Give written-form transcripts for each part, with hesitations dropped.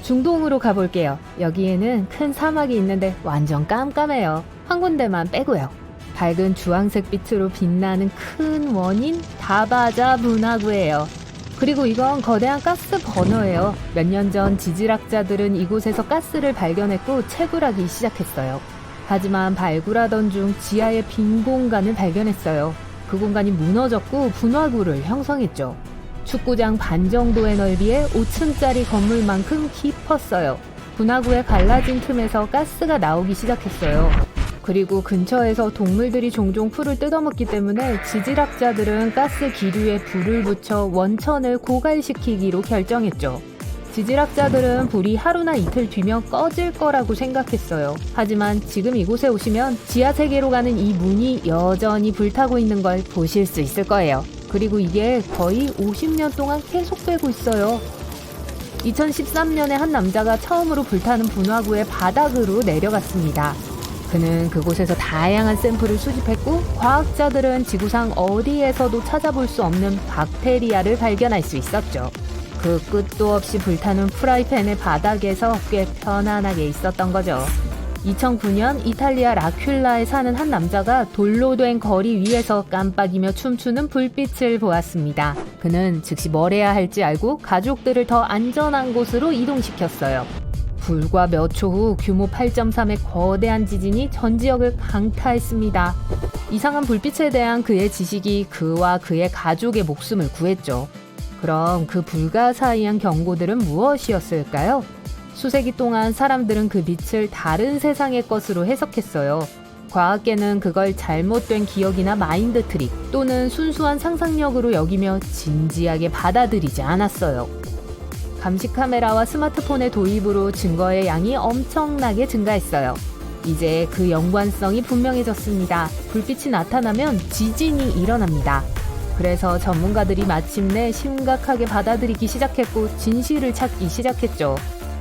중동으로 가볼게요. 여기에는 큰 사막이 있는데 완전 깜깜해요. 한 군데만 빼고요. 밝은 주황색 빛으로 빛나는 큰 원인 다바자 분화구예요. 그리고 이건 거대한 가스 버너예요. 몇 년 전 지질학자들은 이곳에서 가스를 발견했고 채굴하기 시작했어요. 하지만 발굴하던 중 지하의 빈 공간을 발견했어요. 그 공간이 무너졌고 분화구를 형성했죠. 축구장 반 정도의 넓이에 5층짜리 건물만큼 깊었어요. 분화구에 갈라진 틈에서 가스가 나오기 시작했어요. 그리고 근처에서 동물들이 종종 풀을 뜯어먹기 때문에 지질학자들은 가스 기류에 불을 붙여 원천을 고갈시키기로 결정했죠. 지질학자들은 불이 하루나 이틀 뒤면 꺼질 거라고 생각했어요. 하지만 지금 이곳에 오시면 지하 세계로 가는 이 문이 여전히 불타고 있는 걸 보실 수 있을 거예요. 그리고 이게 거의 50년 동안 계속되고 있어요. 2013년에 한 남자가 처음으로 불타는 분화구의 바닥으로 내려갔습니다. 그는 그곳에서 다양한 샘플을 수집했고 과학자들은 지구상 어디에서도 찾아볼 수 없는 박테리아를 발견할 수 있었죠. 그 끝도 없이 불타는 프라이팬의 바닥에서 꽤 편안하게 있었던 거죠. 2009년 이탈리아 라큘라에 사는 한 남자가 돌로 된 거리 위에서 깜빡이며 춤추는 불빛을 보았습니다. 그는 즉시 뭘 해야 할지 알고 가족들을 더 안전한 곳으로 이동시켰어요. 불과 몇 초 후 규모 8.3의 거대한 지진이 전 지역을 강타했습니다. 이상한 불빛에 대한 그의 지식이 그와 그의 가족의 목숨을 구했죠. 그럼 그 불가사의한 경고들은 무엇이었을까요? 수세기 동안 사람들은 그 빛을 다른 세상의 것으로 해석했어요. 과학계는 그걸 잘못된 기억이나 마인드 트릭 또는 순수한 상상력으로 여기며 진지하게 받아들이지 않았어요. 감시 카메라와 스마트폰의 도입으로 증거의 양이 엄청나게 증가했어요. 이제 그 연관성이 분명해졌습니다. 불빛이 나타나면 지진이 일어납니다. 그래서 전문가들이 마침내 심각하게 받아들이기 시작했고 진실을 찾기 시작했죠.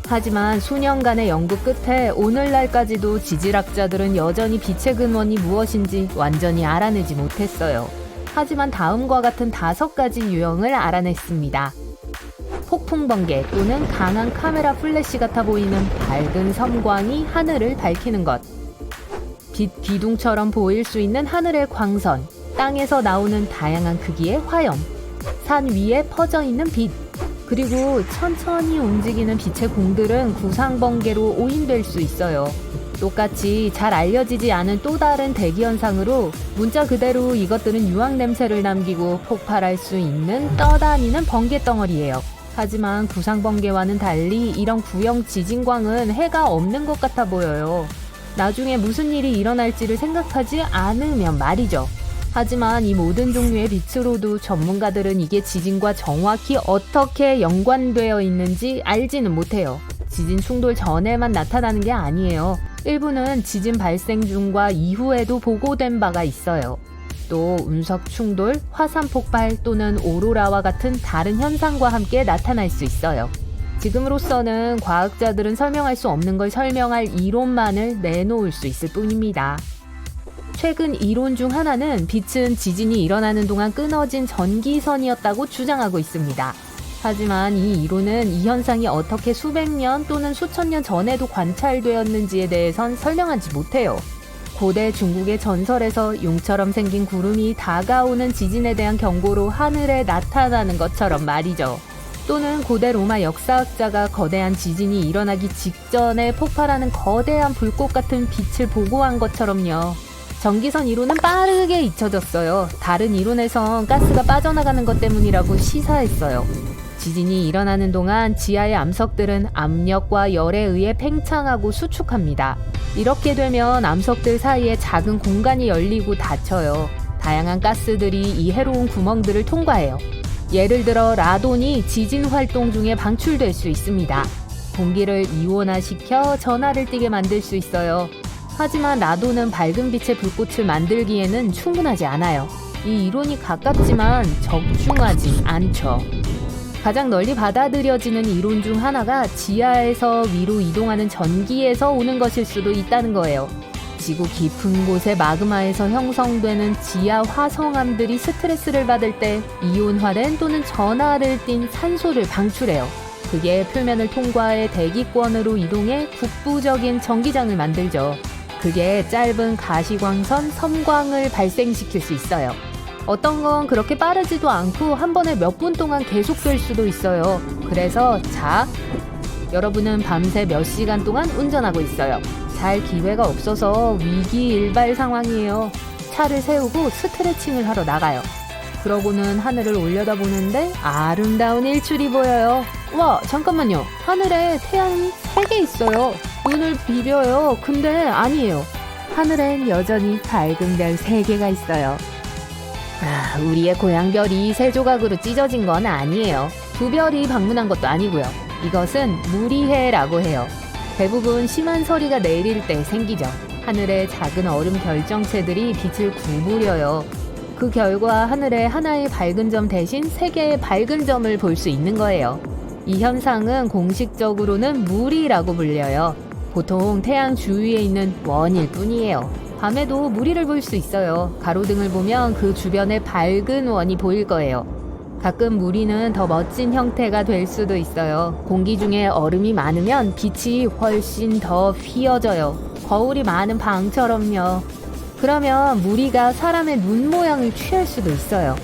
하지만 수년간의 연구 끝에 오늘날까지도 지질학자들은 여전히 빛의 근원이 무엇인지 완전히 알아내지 못했어요. 하지만 다음과 같은 5가지 유형을 알아냈습니다. 폭풍 번개 또는 강한 카메라 플래시 같아 보이는 밝은 섬광이 하늘을 밝히는 것. 빛 기둥처럼 보일 수 있는 하늘의 광선, 땅에서 나오는 다양한 크기의 화염, 산 위에 퍼져 있는 빛, 그리고 천천히 움직이는 빛의 공들은 구상번개로 오인될 수 있어요. 똑같이 잘 알려지지 않은 또 다른 대기현상으로 문자 그대로 이것들은 유황 냄새를 남기고 폭발할 수 있는 떠다니는 번개덩어리예요. 하지만 구상번개와는 달리 이런 구형 지진광은 해가 없는 것 같아 보여요. 나중에 무슨 일이 일어날지를 생각하지 않으면 말이죠. 하지만 이 모든 종류의 빛으로도 전문가들은 이게 지진과 정확히 어떻게 연관되어 있는지 알지는 못해요. 지진 충돌 전에만 나타나는 게 아니에요. 일부는 지진 발생 중과 이후에도 보고된 바가 있어요. 또 운석 충돌, 화산 폭발 또는 오로라와 같은 다른 현상과 함께 나타날 수 있어요. 지금으로서는 과학자들은 설명할 수 없는 걸 설명할 이론만을 내놓을 수 있을 뿐입니다. 최근 이론 중 하나는 빛은 지진이 일어나는 동안 끊어진 전기선이었다고 주장하고 있습니다. 하지만 이 이론은 이 현상이 어떻게 수백 년 또는 수천 년 전에도 관찰되었는지에 대해선 설명하지 못해요. 고대 중국의 전설에서 용처럼 생긴 구름이 다가오는 지진에 대한 경고로 하늘에 나타나는 것처럼 말이죠. 또는 고대 로마 역사학자가 거대한 지진이 일어나기 직전에 폭발하는 거대한 불꽃 같은 빛을 보고한 것처럼요. 전기선 이론은 빠르게 잊혀졌어요. 다른 이론에선 가스가 빠져나가는 것 때문이라고 시사했어요. 지진이 일어나는 동안 지하의 암석들은 압력과 열에 의해 팽창하고 수축합니다. 이렇게 되면 암석들 사이에 작은 공간이 열리고 닫혀요. 다양한 가스들이 이 해로운 구멍들을 통과해요. 예를 들어 라돈이 지진 활동 중에 방출될 수 있습니다. 공기를 이온화시켜 전하를 띠게 만들 수 있어요. 하지만 라돈은 밝은 빛의 불꽃을 만들기에는 충분하지 않아요. 이 이론이 가깝지만 적중하지 않죠. 가장 널리 받아들여지는 이론 중 하나가 지하에서 위로 이동하는 전기에서 오는 것일 수도 있다는 거예요. 지구 깊은 곳의 마그마에서 형성되는 지하 화성암들이 스트레스를 받을 때 이온화된 또는 전하를 띤 산소를 방출해요. 그게 표면을 통과해 대기권으로 이동해 국부적인 전기장을 만들죠. 그게 짧은 가시광선 섬광을 발생시킬 수 있어요. 어떤 건 그렇게 빠르지도 않고 한 번에 몇 분 동안 계속될 수도 있어요. 그래서 여러분은 밤새 몇 시간 동안 운전하고 있어요. 잘 기회가 없어서 위기일발 상황이에요. 차를 세우고 스트레칭을 하러 나가요. 그러고는 하늘을 올려다보는데 아름다운 일출이 보여요. 와, 잠깐만요. 하늘에 태양이 3개 있어요. 눈을 비벼요. 근데 아니에요. 하늘엔 여전히 밝은 별 3개가 있어요. 우리의 고향별이 3조각으로 찢어진 건 아니에요. 2별이 방문한 것도 아니고요. 이것은 무리해라고 해요. 대부분 심한 서리가 내릴 때 생기죠. 하늘의 작은 얼음 결정체들이 빛을 구부려요. 그 결과 하늘에 하나의 밝은 점 대신 3개의 밝은 점을 볼 수 있는 거예요. 이 현상은 공식적으로는 무리라고 불려요. 보통 태양 주위에 있는 원일 뿐이에요. 밤에도 무리를 볼 수 있어요. 가로등을 보면 그 주변에 밝은 원이 보일 거예요. 가끔 무리는 더 멋진 형태가 될 수도 있어요. 공기 중에 얼음이 많으면 빛이 훨씬 더 휘어져요. 거울이 많은 방처럼요. 그러면 무리가 사람의 눈 모양을 취할 수도 있어요.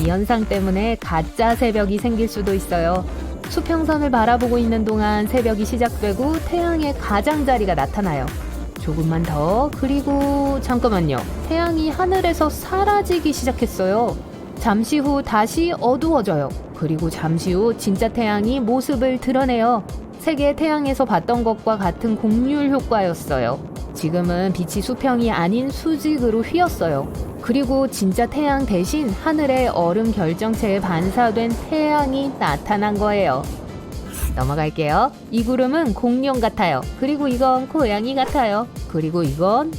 이 현상 때문에 가짜 새벽이 생길 수도 있어요. 수평선을 바라보고 있는 동안 새벽이 시작되고 태양의 가장자리가 나타나요. 조금만 더, 그리고 잠깐만요. 태양이 하늘에서 사라지기 시작했어요. 잠시 후 다시 어두워져요. 그리고 잠시 후 진짜 태양이 모습을 드러내요. 세계 태양에서 봤던 것과 같은 곡률 효과였어요. 지금은 빛이 수평이 아닌 수직으로 휘었어요. 그리고 진짜 태양 대신 하늘의 얼음 결정체에 반사된 태양이 나타난 거예요. 넘어갈게요. 이 구름은 공룡 같아요. 그리고 이건 고양이 같아요. 그리고 이건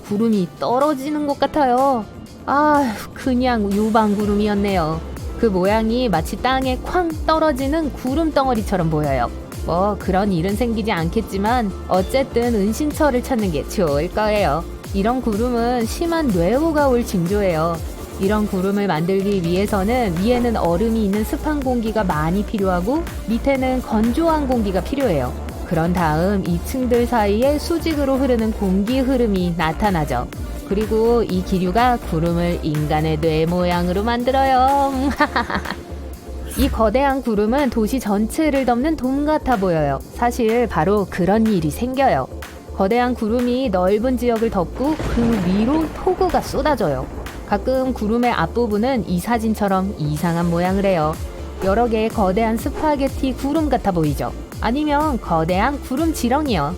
구름이 떨어지는 것 같아요. 그냥 유방구름이었네요. 그 모양이 마치 땅에 쾅 떨어지는 구름 덩어리처럼 보여요. 그런 일은 생기지 않겠지만 어쨌든 은신처를 찾는 게 좋을 거예요. 이런 구름은 심한 뇌호가 올 징조예요. 이런 구름을 만들기 위해서는 위에는 얼음이 있는 습한 공기가 많이 필요하고 밑에는 건조한 공기가 필요해요. 그런 다음 이 층들 사이에 수직으로 흐르는 공기 흐름이 나타나죠. 그리고 이 기류가 구름을 인간의 뇌 모양으로 만들어요. 이 거대한 구름은 도시 전체를 덮는 돔 같아 보여요. 사실 바로 그런 일이 생겨요. 거대한 구름이 넓은 지역을 덮고 그 위로 폭우가 쏟아져요. 가끔 구름의 앞부분은 이 사진처럼 이상한 모양을 해요. 여러 개의 거대한 스파게티 구름 같아 보이죠? 아니면 거대한 구름 지렁이요.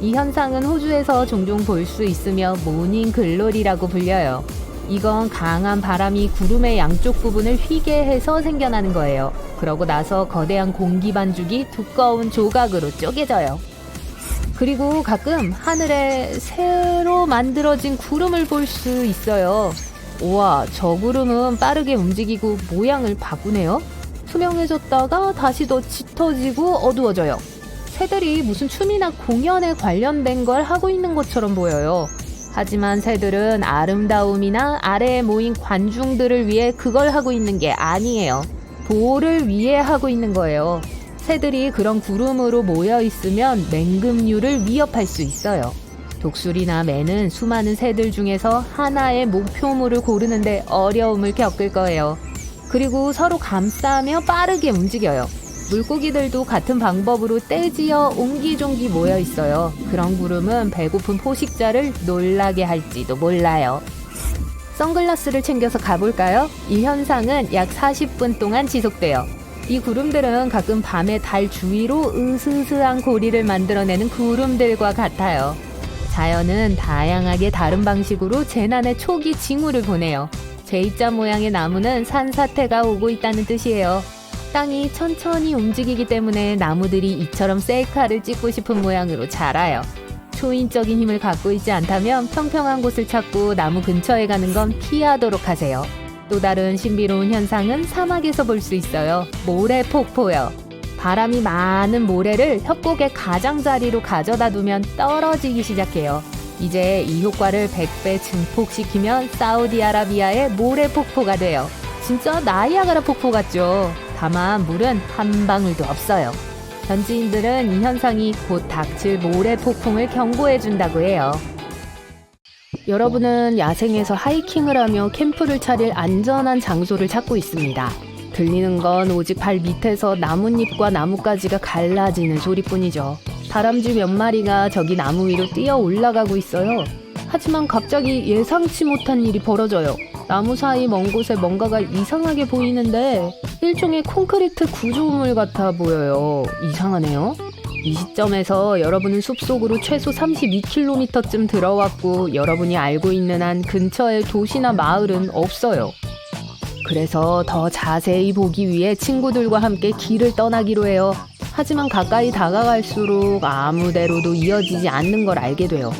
이 현상은 호주에서 종종 볼 수 있으며 모닝 글로리라고 불려요. 이건 강한 바람이 구름의 양쪽 부분을 휘게 해서 생겨나는 거예요. 그러고 나서 거대한 공기 반죽이 두꺼운 조각으로 쪼개져요. 그리고 가끔 하늘에 새로 만들어진 구름을 볼 수 있어요. 우와, 저 구름은 빠르게 움직이고 모양을 바꾸네요. 투명해졌다가 다시 더 짙어지고 어두워져요. 새들이 무슨 춤이나 공연에 관련된 걸 하고 있는 것처럼 보여요. 하지만 새들은 아름다움이나 아래에 모인 관중들을 위해 그걸 하고 있는 게 아니에요. 보호를 위해 하고 있는 거예요. 새들이 그런 구름으로 모여 있으면 맹금류를 위협할 수 있어요. 독수리나 매는 수많은 새들 중에서 하나의 목표물을 고르는데 어려움을 겪을 거예요. 그리고 서로 감싸며 빠르게 움직여요. 물고기들도 같은 방법으로 떼지어 옹기종기 모여 있어요. 그런 구름은 배고픈 포식자를 놀라게 할지도 몰라요. 선글라스를 챙겨서 가볼까요? 이 현상은 약 40분 동안 지속돼요. 이 구름들은 가끔 밤에 달 주위로 으스스한 고리를 만들어내는 구름들과 같아요. 자연은 다양하게 다른 방식으로 재난의 초기 징후를 보내요. J자 모양의 나무는 산사태가 오고 있다는 뜻이에요. 땅이 천천히 움직이기 때문에 나무들이 이처럼 셀카를 찍고 싶은 모양으로 자라요. 초인적인 힘을 갖고 있지 않다면 평평한 곳을 찾고 나무 근처에 가는 건 피하도록 하세요. 또 다른 신비로운 현상은 사막에서 볼 수 있어요. 모래폭포요. 바람이 많은 모래를 협곡의 가장자리로 가져다 두면 떨어지기 시작해요. 이제 이 효과를 100배 증폭시키면 사우디아라비아의 모래폭포가 돼요. 진짜 나이아가라 폭포 같죠? 다만 물은 한 방울도 없어요. 현지인들은 이 현상이 곧 닥칠 모래 폭풍을 경고해준다고 해요. 여러분은 야생에서 하이킹을 하며 캠프를 차릴 안전한 장소를 찾고 있습니다. 들리는 건 오직 발 밑에서 나뭇잎과 나뭇가지가 갈라지는 소리뿐이죠. 다람쥐 몇 마리가 저기 나무 위로 뛰어 올라가고 있어요. 하지만 갑자기 예상치 못한 일이 벌어져요. 나무 사이 먼 곳에 뭔가가 이상하게 보이는데 일종의 콘크리트 구조물 같아 보여요. 이상하네요. 이 시점에서 여러분은 숲속으로 최소 32km쯤 들어왔고 여러분이 알고 있는 한 근처에 도시나 마을은 없어요. 그래서 더 자세히 보기 위해 친구들과 함께 길을 떠나기로 해요. 하지만 가까이 다가갈수록 아무데로도 이어지지 않는 걸 알게 돼요.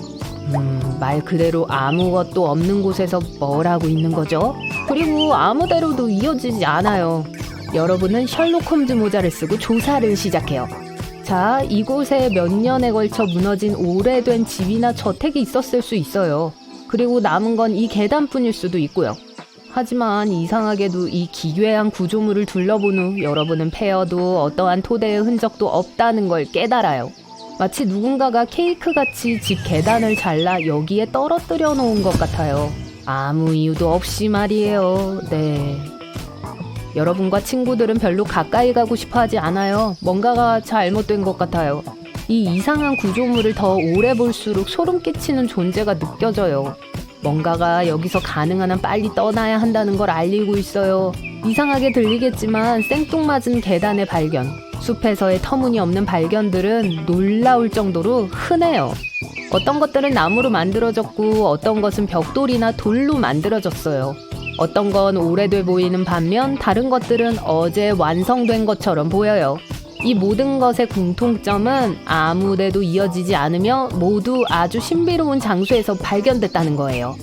말 그대로 아무것도 없는 곳에서 뭘 하고 있는 거죠? 그리고 아무데로도 이어지지 않아요. 여러분은 셜록 홈즈 모자를 쓰고 조사를 시작해요. 자, 이곳에 몇 년에 걸쳐 무너진 오래된 집이나 저택이 있었을 수 있어요. 그리고 남은 건 이 계단뿐일 수도 있고요. 하지만 이상하게도 이 기괴한 구조물을 둘러본 후 여러분은 패여도 어떠한 토대의 흔적도 없다는 걸 깨달아요. 마치 누군가가 케이크같이 집 계단을 잘라 여기에 떨어뜨려 놓은 것 같아요. 아무 이유도 없이 말이에요. 네. 여러분과 친구들은 별로 가까이 가고 싶어 하지 않아요. 뭔가가 잘못된 것 같아요. 이 이상한 구조물을 더 오래 볼수록 소름 끼치는 존재가 느껴져요. 뭔가가 여기서 가능한 한 빨리 떠나야 한다는 걸 알리고 있어요. 이상하게 들리겠지만 생뚱맞은 계단의 발견, 숲에서의 터무니없는 발견들은 놀라울 정도로 흔해요. 어떤 것들은 나무로 만들어졌고 어떤 것은 벽돌이나 돌로 만들어졌어요. 어떤 건 오래돼 보이는 반면 다른 것들은 어제 완성된 것처럼 보여요. 이 모든 것의 공통점은 아무데도 이어지지 않으며 모두 아주 신비로운 장소에서 발견됐다는 거예요.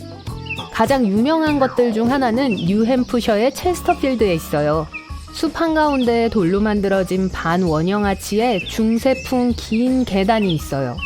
가장 유명한 것들 중 하나는 뉴햄프셔의 체스터필드에 있어요. 숲 한가운데 돌로 만들어진 반원형 아치에 중세풍 긴 계단이 있어요.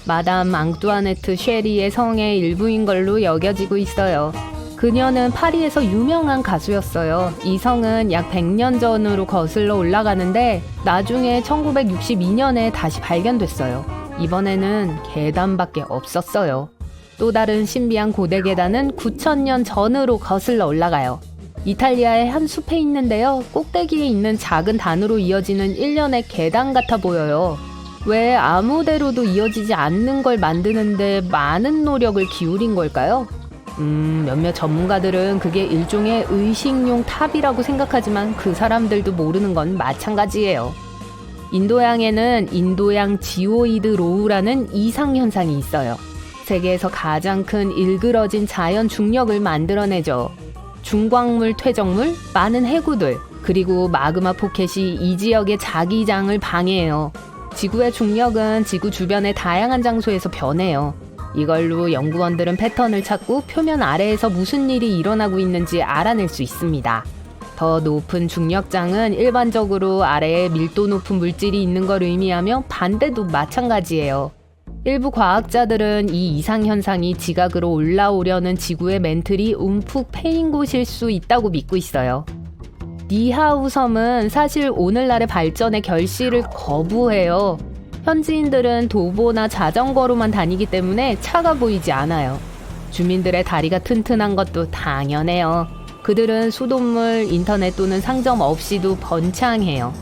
마담 앙뚜아네트 쉐리의 성의 일부인 걸로 여겨지고 있어요. 그녀는 파리에서 유명한 가수였어요. 이 성은 약 100년 전으로 거슬러 올라가는데 나중에 1962년에 다시 발견됐어요. 이번에는 계단밖에 없었어요. 또 다른 신비한 고대 계단은 9000년 전으로 거슬러 올라가요. 이탈리아의 한 숲에 있는데요. 꼭대기에 있는 작은 단으로 이어지는 일련의 계단 같아 보여요. 왜 아무데로도 이어지지 않는 걸 만드는데 많은 노력을 기울인 걸까요? 몇몇 전문가들은 그게 일종의 의식용 탑이라고 생각하지만 그 사람들도 모르는 건 마찬가지예요. 인도양에는 인도양 지오이드 로우라는 이상현상이 있어요. 세계에서 가장 큰 일그러진 자연 중력을 만들어내죠. 중광물 퇴적물, 많은 해구들, 그리고 마그마 포켓이 이 지역의 자기장을 방해해요. 지구의 중력은 지구 주변의 다양한 장소에서 변해요. 이걸로 연구원들은 패턴을 찾고 표면 아래에서 무슨 일이 일어나고 있는지 알아낼 수 있습니다. 더 높은 중력장은 일반적으로 아래에 밀도 높은 물질이 있는 걸 의미하며 반대도 마찬가지예요. 일부 과학자들은 이 이상현상이 지각으로 올라오려는 지구의 멘틀이 움푹 패인 곳일 수 있다고 믿고 있어요. 니하우 섬은 사실 오늘날의 발전의 결실을 거부해요. 현지인들은 도보나 자전거로만 다니기 때문에 차가 보이지 않아요. 주민들의 다리가 튼튼한 것도 당연해요. 그들은 수돗물, 인터넷 또는 상점 없이도 번창해요.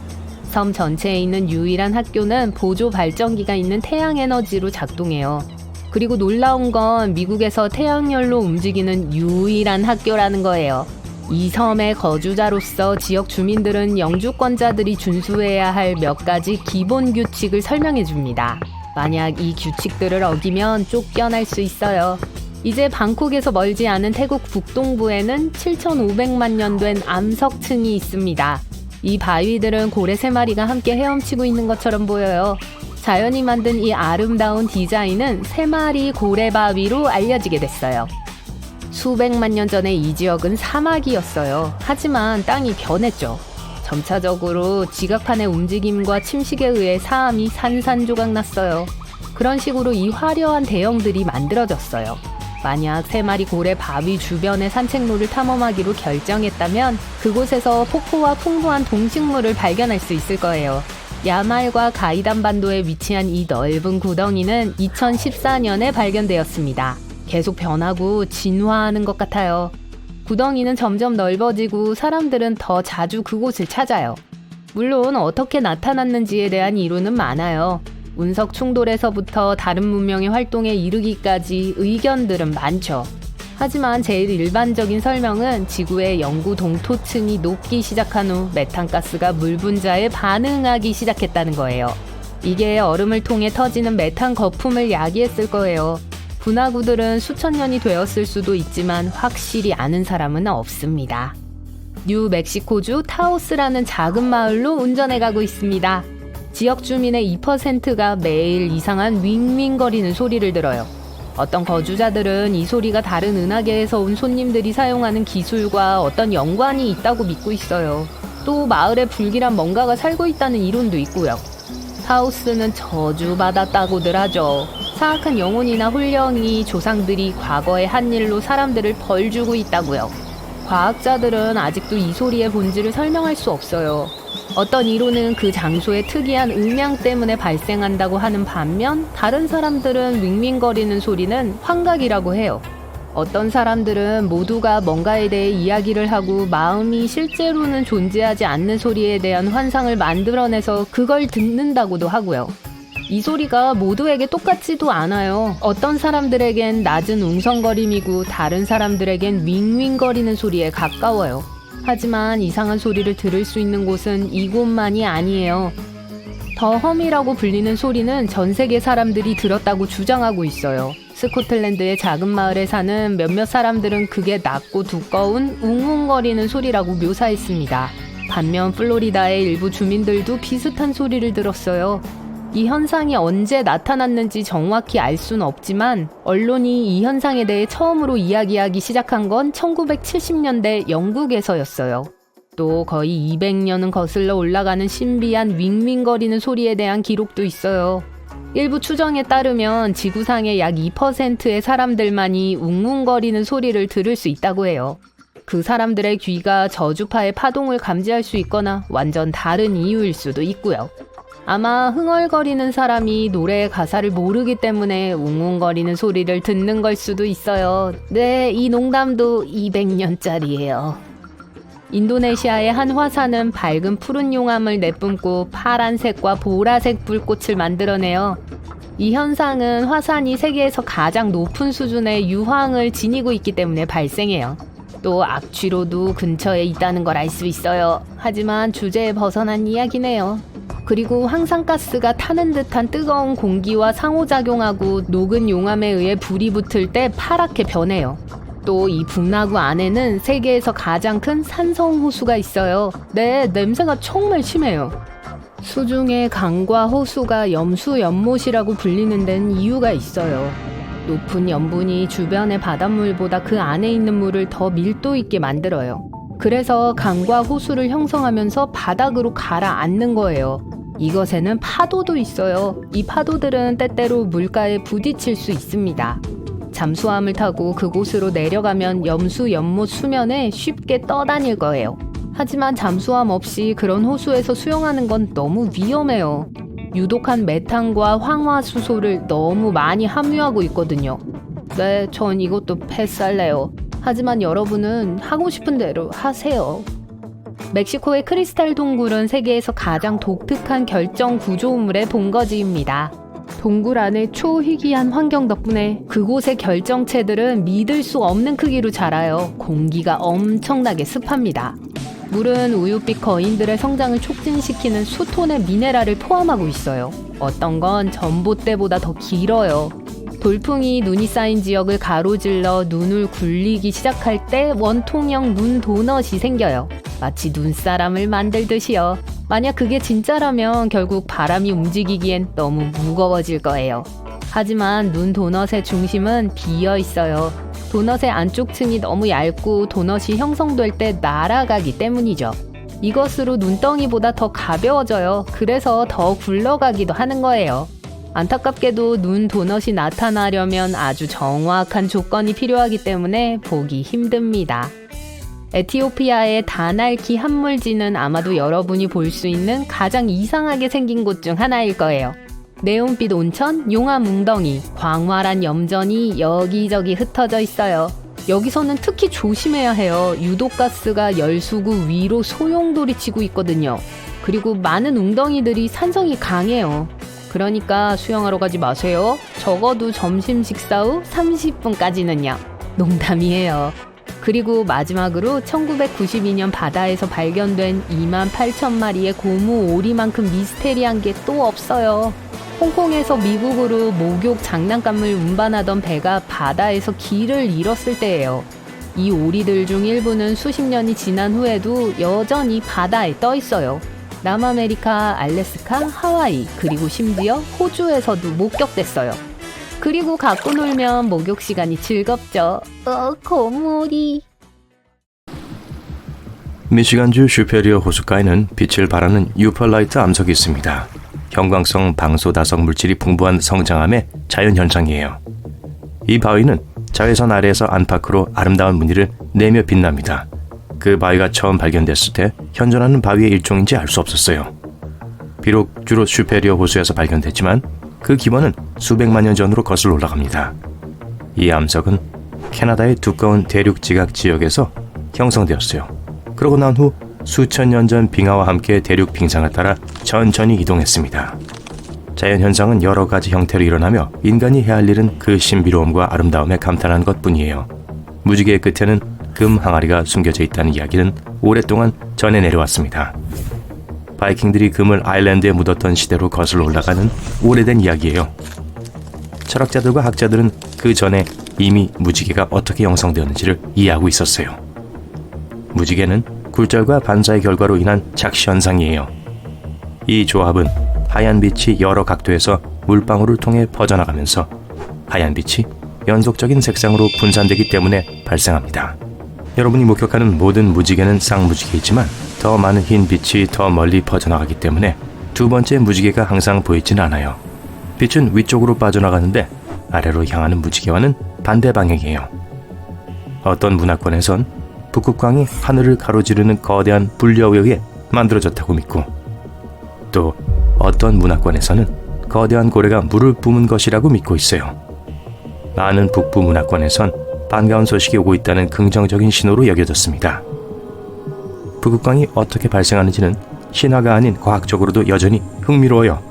섬 전체에 있는 유일한 학교는 보조 발전기가 있는 태양에너지로 작동해요. 그리고 놀라운 건 미국에서 태양열로 움직이는 유일한 학교라는 거예요. 이 섬의 거주자로서 지역 주민들은 영주권자들이 준수해야 할 몇 가지 기본 규칙을 설명해 줍니다. 만약 이 규칙들을 어기면 쫓겨날 수 있어요. 이제 방콕에서 멀지 않은 태국 북동부에는 7,500만 년 된 암석층이 있습니다. 이 바위들은 고래 3마리가 함께 헤엄치고 있는 것처럼 보여요. 자연이 만든 이 아름다운 디자인은 3마리 고래 바위로 알려지게 됐어요. 수백만 년 전에 이 지역은 사막이었어요. 하지만 땅이 변했죠. 점차적으로 지각판의 움직임과 침식에 의해 사암이 산산조각 났어요. 그런 식으로 이 화려한 대형들이 만들어졌어요. 만약 3마리 고래 바위 주변의 산책로를 탐험하기로 결정했다면 그곳에서 폭포와 풍부한 동식물을 발견할 수 있을 거예요. 야말과 가이단 반도에 위치한 이 넓은 구덩이는 2014년에 발견되었습니다. 계속 변하고 진화하는 것 같아요. 구덩이는 점점 넓어지고 사람들은 더 자주 그곳을 찾아요. 물론 어떻게 나타났는지에 대한 이론은 많아요. 운석 충돌에서부터 다른 문명의 활동에 이르기까지 의견들은 많죠. 하지만 제일 일반적인 설명은 지구의 영구 동토층이 녹기 시작한 후 메탄가스가 물 분자에 반응하기 시작했다는 거예요. 이게 얼음을 통해 터지는 메탄 거품을 야기했을 거예요. 분화구들은 수천 년이 되었을 수도 있지만 확실히 아는 사람은 없습니다. 뉴멕시코주 타오스라는 작은 마을로 운전해 가고 있습니다. 지역 주민의 2%가 매일 이상한 윙윙거리는 소리를 들어요. 어떤 거주자들은 이 소리가 다른 은하계에서 온 손님들이 사용하는 기술과 어떤 연관이 있다고 믿고 있어요. 또 마을에 불길한 뭔가가 살고 있다는 이론도 있고요. 타오스는 저주받았다고들 하죠. 사악한 영혼이나 홀령이 조상들이 과거에 한 일로 사람들을 벌주고 있다고요. 과학자들은 아직도 이 소리의 본질을 설명할 수 없어요. 어떤 이론은 그 장소의 특이한 음향 때문에 발생한다고 하는 반면 다른 사람들은 윙윙거리는 소리는 환각이라고 해요. 어떤 사람들은 모두가 뭔가에 대해 이야기를 하고 마음이 실제로는 존재하지 않는 소리에 대한 환상을 만들어내서 그걸 듣는다고도 하고요. 이 소리가 모두에게 똑같지도 않아요. 어떤 사람들에겐 낮은 웅성거림이고 다른 사람들에겐 윙윙거리는 소리에 가까워요. 하지만 이상한 소리를 들을 수 있는 곳은 이곳만이 아니에요. 더 험이라고 불리는 소리는 전 세계 사람들이 들었다고 주장하고 있어요. 스코틀랜드의 작은 마을에 사는 몇몇 사람들은 그게 낮고 두꺼운 웅웅거리는 소리라고 묘사했습니다. 반면 플로리다의 일부 주민들도 비슷한 소리를 들었어요. 이 현상이 언제 나타났는지 정확히 알 수는 없지만 언론이 이 현상에 대해 처음으로 이야기하기 시작한 건 1970년대 영국에서였어요. 또 거의 200년은 거슬러 올라가는 신비한 윙윙거리는 소리에 대한 기록도 있어요. 일부 추정에 따르면 지구상의 약 2%의 사람들만이 웅웅거리는 소리를 들을 수 있다고 해요. 그 사람들의 귀가 저주파의 파동을 감지할 수 있거나 완전 다른 이유일 수도 있고요. 아마 흥얼거리는 사람이 노래의 가사를 모르기 때문에 웅웅거리는 소리를 듣는 걸 수도 있어요. 네, 이 농담도 200년짜리예요. 인도네시아의 한 화산은 밝은 푸른 용암을 내뿜고 파란색과 보라색 불꽃을 만들어내요. 이 현상은 화산이 세계에서 가장 높은 수준의 유황을 지니고 있기 때문에 발생해요. 또 악취로도 근처에 있다는 걸 알 수 있어요. 하지만 주제에 벗어난 이야기네요. 그리고 황산가스가 타는 듯한 뜨거운 공기와 상호작용하고 녹은 용암에 의해 불이 붙을 때 파랗게 변해요. 또 이 분화구 안에는 세계에서 가장 큰 산성호수가 있어요. 네, 냄새가 정말 심해요. 수중의 강과 호수가 염수연못이라고 불리는 데는 이유가 있어요. 높은 염분이 주변의 바닷물보다 그 안에 있는 물을 더 밀도 있게 만들어요. 그래서 강과 호수를 형성하면서 바닥으로 가라앉는 거예요. 이것에는 파도도 있어요. 이 파도들은 때때로 물가에 부딪힐 수 있습니다. 잠수함을 타고 그곳으로 내려가면 염수 연못 수면에 쉽게 떠다닐 거예요. 하지만 잠수함 없이 그런 호수에서 수영하는 건 너무 위험해요. 유독한 메탄과 황화수소를 너무 많이 함유하고 있거든요. 네, 전 이것도 패스할래요. 하지만 여러분은 하고 싶은 대로 하세요. 멕시코의 크리스탈 동굴은 세계에서 가장 독특한 결정 구조물의 본거지입니다. 동굴 안의 초희귀한 환경 덕분에 그곳의 결정체들은 믿을 수 없는 크기로 자라요. 공기가 엄청나게 습합니다. 물은 우유빛 거인들의 성장을 촉진시키는 수톤의 미네랄을 포함하고 있어요. 어떤 건 전봇대보다 더 길어요. 돌풍이 눈이 쌓인 지역을 가로질러 눈을 굴리기 시작할 때 원통형 눈 도넛이 생겨요. 마치 눈사람을 만들듯이요. 만약 그게 진짜라면 결국 바람이 움직이기엔 너무 무거워질 거예요. 하지만 눈 도넛의 중심은 비어 있어요. 도넛의 안쪽 층이 너무 얇고 도넛이 형성될 때 날아가기 때문이죠. 이것으로 눈덩이보다 더 가벼워져요. 그래서 더 굴러가기도 하는 거예요. 안타깝게도 눈 도넛이 나타나려면 아주 정확한 조건이 필요하기 때문에 보기 힘듭니다. 에티오피아의 다날키 함물지는 아마도 여러분이 볼 수 있는 가장 이상하게 생긴 곳 중 하나일 거예요. 네온빛 온천, 용암 웅덩이, 광활한 염전이 여기저기 흩어져 있어요. 여기서는 특히 조심해야 해요. 유독가스가 열수구 위로 소용돌이치고 있거든요. 그리고 많은 웅덩이들이 산성이 강해요. 그러니까 수영하러 가지 마세요. 적어도 점심 식사 후 30분까지는요. 농담이에요. 그리고 마지막으로 1992년 바다에서 발견된 28,000마리의 고무 오리만큼 미스테리한 게 또 없어요. 홍콩에서 미국으로 목욕 장난감을 운반하던 배가 바다에서 길을 잃었을 때예요. 이 오리들 중 일부는 수십 년이 지난 후에도 여전히 바다에 떠 있어요. 남아메리카, 알래스카, 하와이, 그리고 심지어 호주에서도 목격됐어요. 그리고 갖고 놀면 목욕 시간이 즐겁죠. 고무오리. 미시간주 슈페리어 호숫가에는 빛을 발하는 유펄라이트 암석이 있습니다. 형광성 방소다석 물질이 풍부한 성장함의 자연현상이에요. 이 바위는 자외선 아래에서 안팎으로 아름다운 무늬를 내며 빛납니다. 그 바위가 처음 발견됐을 때 현존하는 바위의 일종인지 알 수 없었어요. 비록 주로 슈페리어 호수에서 발견됐지만 그 기원은 수백만 년 전으로 거슬러 올라갑니다. 이 암석은 캐나다의 두꺼운 대륙 지각 지역에서 형성되었어요. 그러고 난 후 수천 년 전 빙하와 함께 대륙 빙상을 따라 천천히 이동했습니다. 자연현상은 여러 가지 형태로 일어나며 인간이 해야 할 일은 그 신비로움과 아름다움에 감탄하는 것뿐이에요. 무지개의 끝에는 금 항아리가 숨겨져 있다는 이야기는 오랫동안 전해 내려왔습니다. 바이킹들이 금을 아일랜드에 묻었던 시대로 거슬러 올라가는 오래된 이야기예요. 철학자들과 학자들은 그 전에 이미 무지개가 어떻게 형성되었는지를 이해하고 있었어요. 무지개는 굴절과 반사의 결과로 인한 작시현상이에요. 이 조합은 하얀 빛이 여러 각도에서 물방울을 통해 퍼져나가면서 하얀 빛이 연속적인 색상으로 분산되기 때문에 발생합니다. 여러분이 목격하는 모든 무지개는 쌍무지개이지만 더 많은 흰 빛이 더 멀리 퍼져나가기 때문에 두 번째 무지개가 항상 보이지는 않아요. 빛은 위쪽으로 빠져나가는데 아래로 향하는 무지개와는 반대 방향이에요. 어떤 문화권에선 북극광이 하늘을 가로지르는 거대한 불려에 의해 만들어졌다고 믿고, 또 어떤 문화권에서는 거대한 고래가 물을 뿜은 것이라고 믿고 있어요. 많은 북부 문화권에선 반가운 소식이 오고 있다는 긍정적인 신호로 여겨졌습니다. 북극광이 어떻게 발생하는지는 신화가 아닌 과학적으로도 여전히 흥미로워요.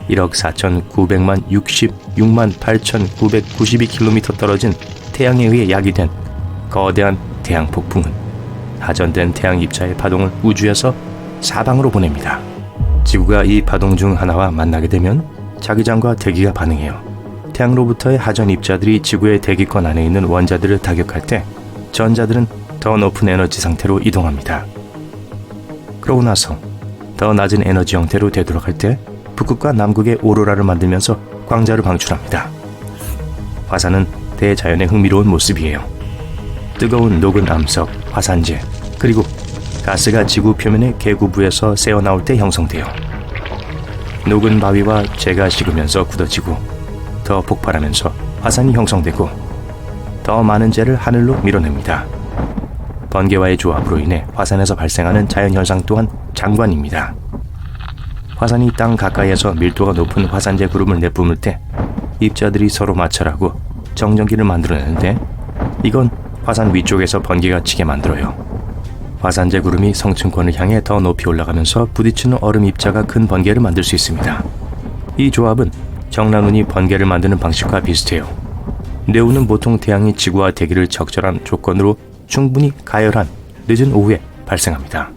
1억 4,900만 66만 8,992km 떨어진 태양에 의해 야기된 거대한 태양 폭풍은 하전된 태양 입자의 파동을 우주에서 사방으로 보냅니다. 지구가 이 파동 중 하나와 만나게 되면 자기장과 대기가 반응해요. 태양로부터의 하전 입자들이 지구의 대기권 안에 있는 원자들을 타격할 때 전자들은 더 높은 에너지 상태로 이동합니다. 그러고 나서 더 낮은 에너지 형태로 되돌아갈 때 북극과 남극의 오로라를 만들면서 광자를 방출합니다. 화산은 대자연의 흥미로운 모습이에요. 뜨거운 녹은 암석, 화산재, 그리고 가스가 지구 표면의 계구부에서 새어나올 때 형성돼요. 녹은 바위와 재가 식으면서 굳어지고 더 폭발하면서 화산이 형성되고 더 많은 재를 하늘로 밀어냅니다. 번개와의 조합으로 인해 화산에서 발생하는 자연현상 또한 장관입니다. 화산이 땅 가까이에서 밀도가 높은 화산재 구름을 내뿜을 때 입자들이 서로 마찰하고 정전기를 만들어내는데 이건 화산 위쪽에서 번개가 치게 만들어요. 화산재 구름이 성층권을 향해 더 높이 올라가면서 부딪히는 얼음 입자가 큰 번개를 만들 수 있습니다. 이 조합은 정난운이 번개를 만드는 방식과 비슷해요. 뇌운은 보통 태양이 지구와 대기를 적절한 조건으로 충분히 가열한 늦은 오후에 발생합니다.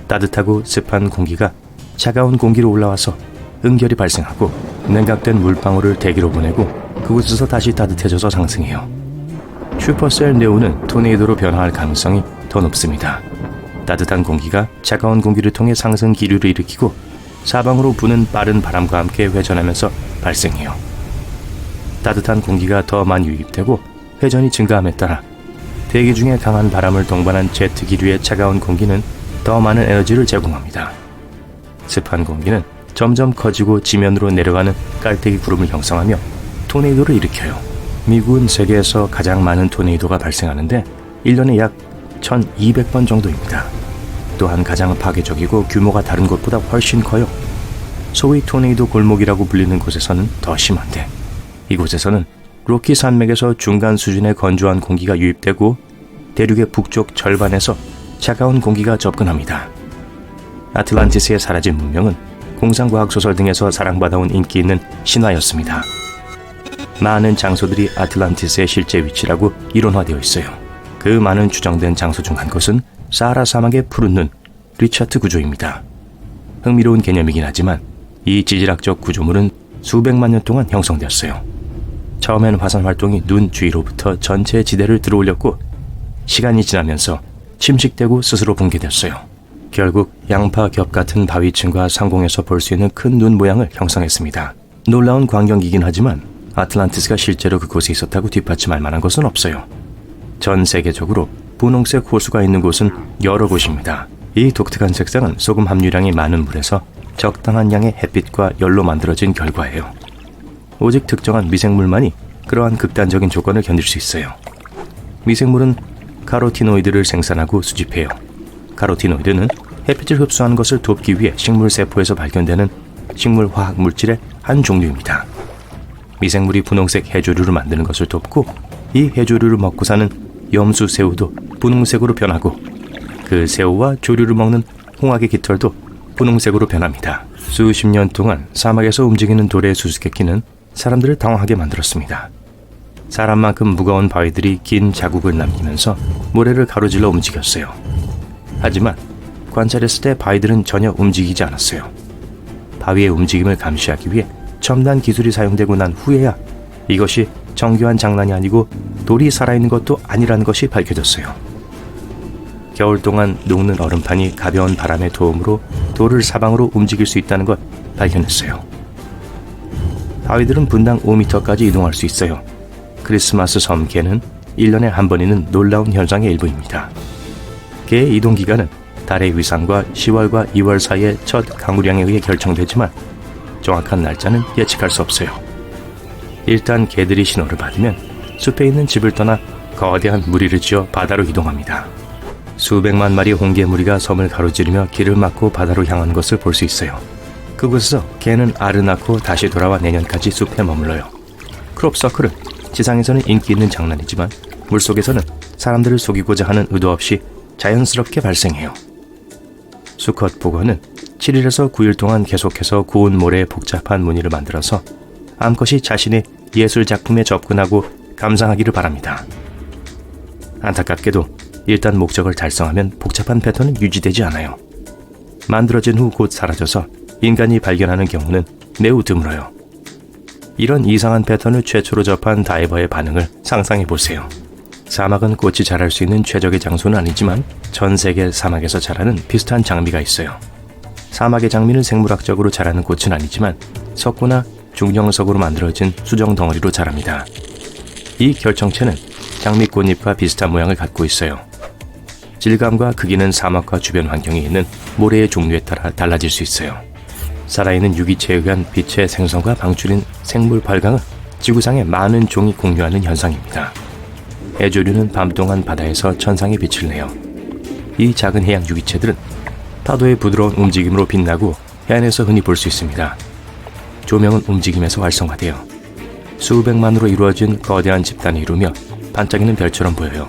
따뜻하고 습한 공기가 차가운 공기로 올라와서 응결이 발생하고 냉각된 물방울을 대기로 보내고 그곳에서 다시 따뜻해져서 상승해요. 슈퍼셀 네온은 토네이도로 변화할 가능성이 더 높습니다. 따뜻한 공기가 차가운 공기를 통해 상승 기류를 일으키고 사방으로 부는 빠른 바람과 함께 회전하면서 발생해요. 따뜻한 공기가 더 많이 유입되고 회전이 증가함에 따라 대기 중에 강한 바람을 동반한 제트 기류의 차가운 공기는 더 많은 에너지를 제공합니다. 습한 공기는 점점 커지고 지면으로 내려가는 깔때기 구름을 형성하며 토네이도를 일으켜요. 미국은 세계에서 가장 많은 토네이도가 발생하는데 1년에 약 1200번 정도입니다. 또한 가장 파괴적이고 규모가 다른 곳보다 훨씬 커요. 소위 토네이도 골목이라고 불리는 곳에서는 더 심한데, 이곳에서는 로키 산맥에서 중간 수준의 건조한 공기가 유입되고 대륙의 북쪽 절반에서 차가운 공기가 접근합니다. 아틀란티스의 사라진 문명은 공상과학 소설 등에서 사랑받아온 인기 있는 신화였습니다. 많은 장소들이 아틀란티스의 실제 위치라고 이론화되어 있어요. 그 많은 추정된 장소 중 한 곳은 사하라 사막의 푸른 눈, 리차트 구조입니다. 흥미로운 개념이긴 하지만 이 지질학적 구조물은 수백만 년 동안 형성되었어요. 처음엔 화산 활동이 눈 주위로부터 전체 지대를 들어올렸고 시간이 지나면서 침식되고 스스로 붕괴됐어요. 결국 양파겹 같은 바위층과 상공에서 볼 수 있는 큰 눈 모양을 형성했습니다. 놀라운 광경이긴 하지만 아틀란티스가 실제로 그곳에 있었다고 뒷받침할 만한 것은 없어요. 전 세계적으로 분홍색 호수가 있는 곳은 여러 곳입니다. 이 독특한 색상은 소금 함유량이 많은 물에서 적당한 양의 햇빛과 열로 만들어진 결과예요. 오직 특정한 미생물만이 그러한 극단적인 조건을 견딜 수 있어요. 미생물은 카로티노이드를 생산하고 수집해요. 카로티노이드는 햇빛을 흡수하는 것을 돕기 위해 식물 세포에서 발견되는 식물 화학 물질의 한 종류입니다. 미생물이 분홍색 해조류를 만드는 것을 돕고 이 해조류를 먹고 사는 염수 새우도 분홍색으로 변하고 그 새우와 조류를 먹는 홍학의 깃털도 분홍색으로 변합니다. 수십 년 동안 사막에서 움직이는 돌의 수수께끼는 사람들을 당황하게 만들었습니다. 사람만큼 무거운 바위들이 긴 자국을 남기면서 모래를 가로질러 움직였어요. 하지만 관찰했을 때 바위들은 전혀 움직이지 않았어요. 바위의 움직임을 감시하기 위해 첨단 기술이 사용되고 난 후에야 이것이 정교한 장난이 아니고 돌이 살아있는 것도 아니라는 것이 밝혀졌어요. 겨울 동안 녹는 얼음판이 가벼운 바람의 도움으로 돌을 사방으로 움직일 수 있다는 것 발견했어요. 바위들은 분당 5m까지 이동할 수 있어요. 크리스마스 섬개는 1년에 한 번 있는 놀라운 현상의 일부입니다. 개의 이동 기간은 달의 위상과 10월과 2월 사이의 첫 강우량에 의해 결정되지만 정확한 날짜는 예측할 수 없어요. 일단 개들이 신호를 받으면 숲에 있는 집을 떠나 거대한 무리를 지어 바다로 이동합니다. 수백만 마리 홍게 무리가 섬을 가로지르며 길을 막고 바다로 향하는 것을 볼 수 있어요. 그곳에서 개는 알을 낳고 다시 돌아와 내년까지 숲에 머물러요. 크롭서클은 지상에서는 인기 있는 장난이지만 물속에서는 사람들을 속이고자 하는 의도 없이 자연스럽게 발생해요. 수컷 북어는 7일에서 9일 동안 계속해서 구운 모래의 복잡한 무늬를 만들어서 암컷이 자신의 예술 작품에 접근하고 감상하기를 바랍니다. 안타깝게도 일단 목적을 달성하면 복잡한 패턴은 유지되지 않아요. 만들어진 후 곧 사라져서 인간이 발견하는 경우는 매우 드물어요. 이런 이상한 패턴을 최초로 접한 다이버의 반응을 상상해보세요. 사막은 꽃이 자랄 수 있는 최적의 장소는 아니지만 전 세계 사막에서 자라는 비슷한 장미가 있어요. 사막의 장미는 생물학적으로 자라는 꽃은 아니지만 석고나 중형석으로 만들어진 수정 덩어리로 자랍니다. 이 결정체는 장미 꽃잎과 비슷한 모양을 갖고 있어요. 질감과 크기는 사막과 주변 환경에 있는 모래의 종류에 따라 달라질 수 있어요. 살아있는 유기체에 의한 빛의 생성과 방출인 생물 발광은 지구상의 많은 종이 공유하는 현상입니다. 해조류는 밤 동안 바다에서 천상의 빛을 내요. 이 작은 해양 유기체들은 파도의 부드러운 움직임으로 빛나고 해안에서 흔히 볼 수 있습니다. 조명은 움직임에서 활성화돼요. 수백만으로 이루어진 거대한 집단을 이루며 반짝이는 별처럼 보여요.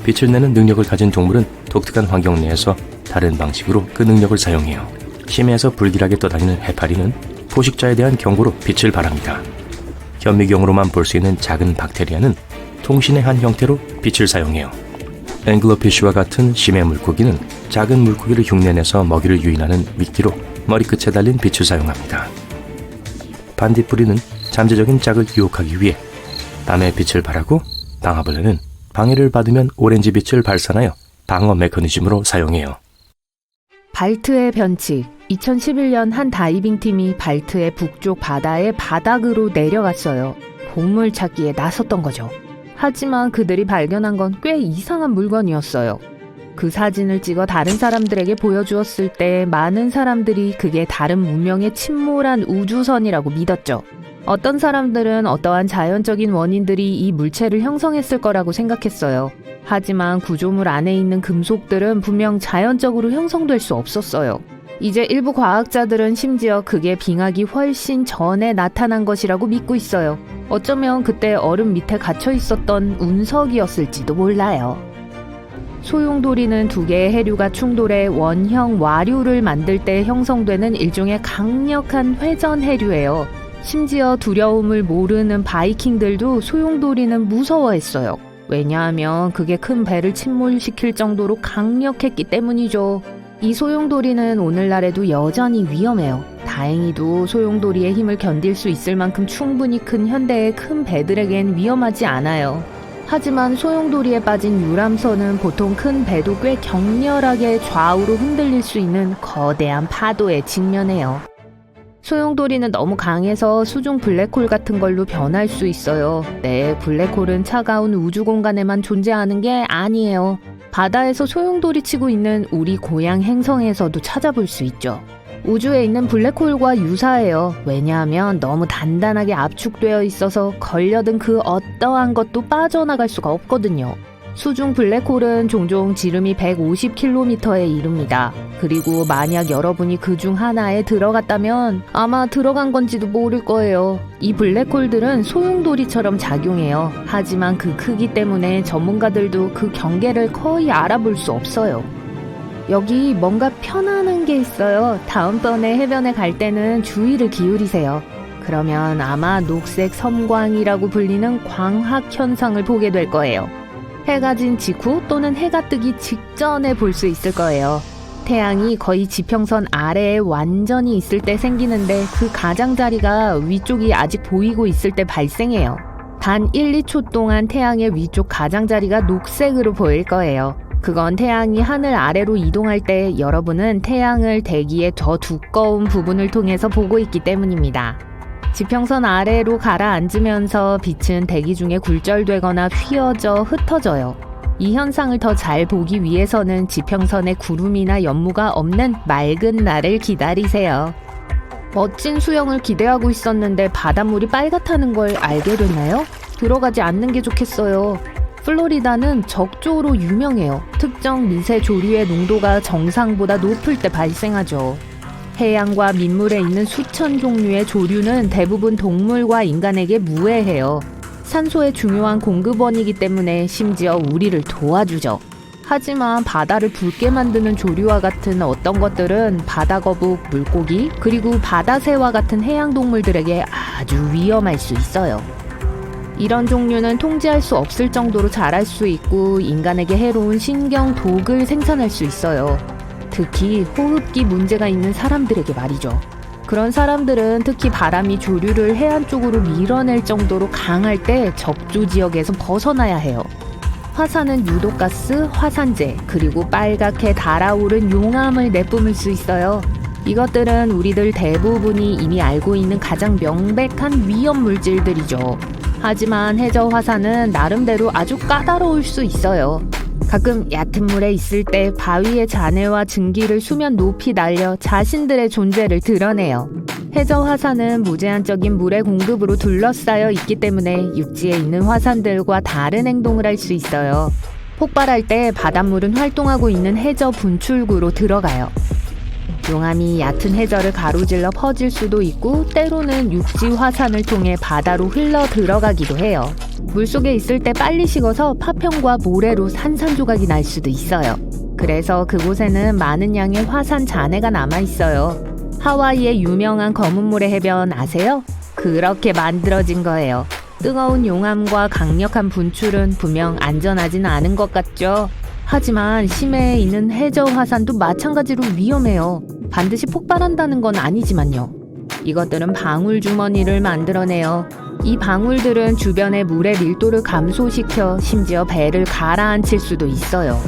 빛을 내는 능력을 가진 동물은 독특한 환경 내에서 다른 방식으로 그 능력을 사용해요. 심해에서 불길하게 떠다니는 해파리는 포식자에 대한 경고로 빛을 발합니다. 현미경으로만 볼 수 있는 작은 박테리아는 통신의 한 형태로 빛을 사용해요. 앵글러피쉬와 같은 심해 물고기는 작은 물고기를 흉내내서 먹이를 유인하는 미끼로 머리끝에 달린 빛을 사용합니다. 반딧불이는 잠재적인 짝을 유혹하기 위해 밤에 빛을 발하고 방아벌레는 방해를 받으면 오렌지 빛을 발산하여 방어 메커니즘으로 사용해요. 발트의 변칙. 2011년 한 다이빙팀이 발트의 북쪽 바다의 바닥으로 내려갔어요. 보물 찾기에 나섰던 거죠. 하지만 그들이 발견한 건 꽤 이상한 물건이었어요. 그 사진을 찍어 다른 사람들에게 보여주었을 때 많은 사람들이 그게 다른 문명의 침몰한 우주선이라고 믿었죠. 어떤 사람들은 어떠한 자연적인 원인들이 이 물체를 형성했을 거라고 생각했어요. 하지만 구조물 안에 있는 금속들은 분명 자연적으로 형성될 수 없었어요. 이제 일부 과학자들은 심지어 그게 빙하기 훨씬 전에 나타난 것이라고 믿고 있어요. 어쩌면 그때 얼음 밑에 갇혀 있었던 운석이었을지도 몰라요. 소용돌이는 두 개의 해류가 충돌해 원형 와류를 만들 때 형성되는 일종의 강력한 회전 해류예요. 심지어 두려움을 모르는 바이킹들도 소용돌이는 무서워했어요. 왜냐하면 그게 큰 배를 침몰시킬 정도로 강력했기 때문이죠. 이 소용돌이는 오늘날에도 여전히 위험해요. 다행히도 소용돌이의 힘을 견딜 수 있을 만큼 충분히 큰 현대의 큰 배들에겐 위험하지 않아요. 하지만 소용돌이에 빠진 유람선은 보통 큰 배도 꽤 격렬하게 좌우로 흔들릴 수 있는 거대한 파도에 직면해요. 소용돌이는 너무 강해서 수중 블랙홀 같은 걸로 변할 수 있어요. 네, 블랙홀은 차가운 우주 공간에만 존재하는 게 아니에요. 바다에서 소용돌이 치고 있는 우리 고향 행성에서도 찾아볼 수 있죠. 우주에 있는 블랙홀과 유사해요. 왜냐하면 너무 단단하게 압축되어 있어서 걸려든 그 어떠한 것도 빠져나갈 수가 없거든요. 수중 블랙홀은 종종 지름이 150km에 이릅니다. 그리고 만약 여러분이 그중 하나에 들어갔다면 아마 들어간 건지도 모를 거예요. 이 블랙홀들은 소용돌이처럼 작용해요. 하지만 그 크기 때문에 전문가들도 그 경계를 거의 알아볼 수 없어요. 여기 뭔가 편안한 게 있어요. 다음번에 해변에 갈 때는 주의를 기울이세요. 그러면 아마 녹색 섬광이라고 불리는 광학 현상을 보게 될 거예요. 해가 진 직후 또는 해가 뜨기 직전에 볼 수 있을 거예요. 태양이 거의 지평선 아래에 완전히 있을 때 생기는데 그 가장자리가 위쪽이 아직 보이고 있을 때 발생해요. 단 1, 2초 동안 태양의 위쪽 가장자리가 녹색으로 보일 거예요. 그건 태양이 하늘 아래로 이동할 때 여러분은 태양을 대기의 더 두꺼운 부분을 통해서 보고 있기 때문입니다. 지평선 아래로 가라앉으면서 빛은 대기 중에 굴절되거나 휘어져 흩어져요. 이 현상을 더 잘 보기 위해서는 지평선에 구름이나 연무가 없는 맑은 날을 기다리세요. 멋진 수영을 기대하고 있었는데 바닷물이 빨갛다는 걸 알게 됐나요? 들어가지 않는 게 좋겠어요. 플로리다는 적조로 유명해요. 특정 미세 조류의 농도가 정상보다 높을 때 발생하죠. 해양과 민물에 있는 수천 종류의 조류는 대부분 동물과 인간에게 무해해요. 산소의 중요한 공급원이기 때문에 심지어 우리를 도와주죠. 하지만 바다를 붉게 만드는 조류와 같은 어떤 것들은 바다거북, 물고기, 그리고 바다새와 같은 해양동물들에게 아주 위험할 수 있어요. 이런 종류는 통제할 수 없을 정도로 자랄 수 있고 인간에게 해로운 신경독을 생산할 수 있어요. 특히 호흡기 문제가 있는 사람들에게 말이죠. 그런 사람들은 특히 바람이 조류를 해안 쪽으로 밀어낼 정도로 강할 때 적조 지역에서 벗어나야 해요. 화산은 유독가스, 화산재, 그리고 빨갛게 달아오른 용암을 내뿜을 수 있어요. 이것들은 우리들 대부분이 이미 알고 있는 가장 명백한 위험 물질들이죠. 하지만 해저 화산은 나름대로 아주 까다로울 수 있어요. 가끔 얕은 물에 있을 때 바위의 잔해와 증기를 수면 높이 날려 자신들의 존재를 드러내요. 해저 화산은 무제한적인 물의 공급으로 둘러싸여 있기 때문에 육지에 있는 화산들과 다른 행동을 할 수 있어요. 폭발할 때 바닷물은 활동하고 있는 해저 분출구로 들어가요. 용암이 얕은 해저를 가로질러 퍼질 수도 있고 때로는 육지 화산을 통해 바다로 흘러 들어가기도 해요. 물속에 있을 때 빨리 식어서 파편과 모래로 산산조각이 날 수도 있어요. 그래서 그곳에는 많은 양의 화산 잔해가 남아있어요. 하와이의 유명한 검은모래 해변 아세요? 그렇게 만들어진 거예요. 뜨거운 용암과 강력한 분출은 분명 안전하진 않은 것 같죠? 하지만 심해에 있는 해저 화산도 마찬가지로 위험해요. 반드시 폭발한다는 건 아니지만요. 이것들은 방울 주머니를 만들어내요. 이 방울들은 주변의 물의 밀도를 감소시켜 심지어 배를 가라앉힐 수도 있어요.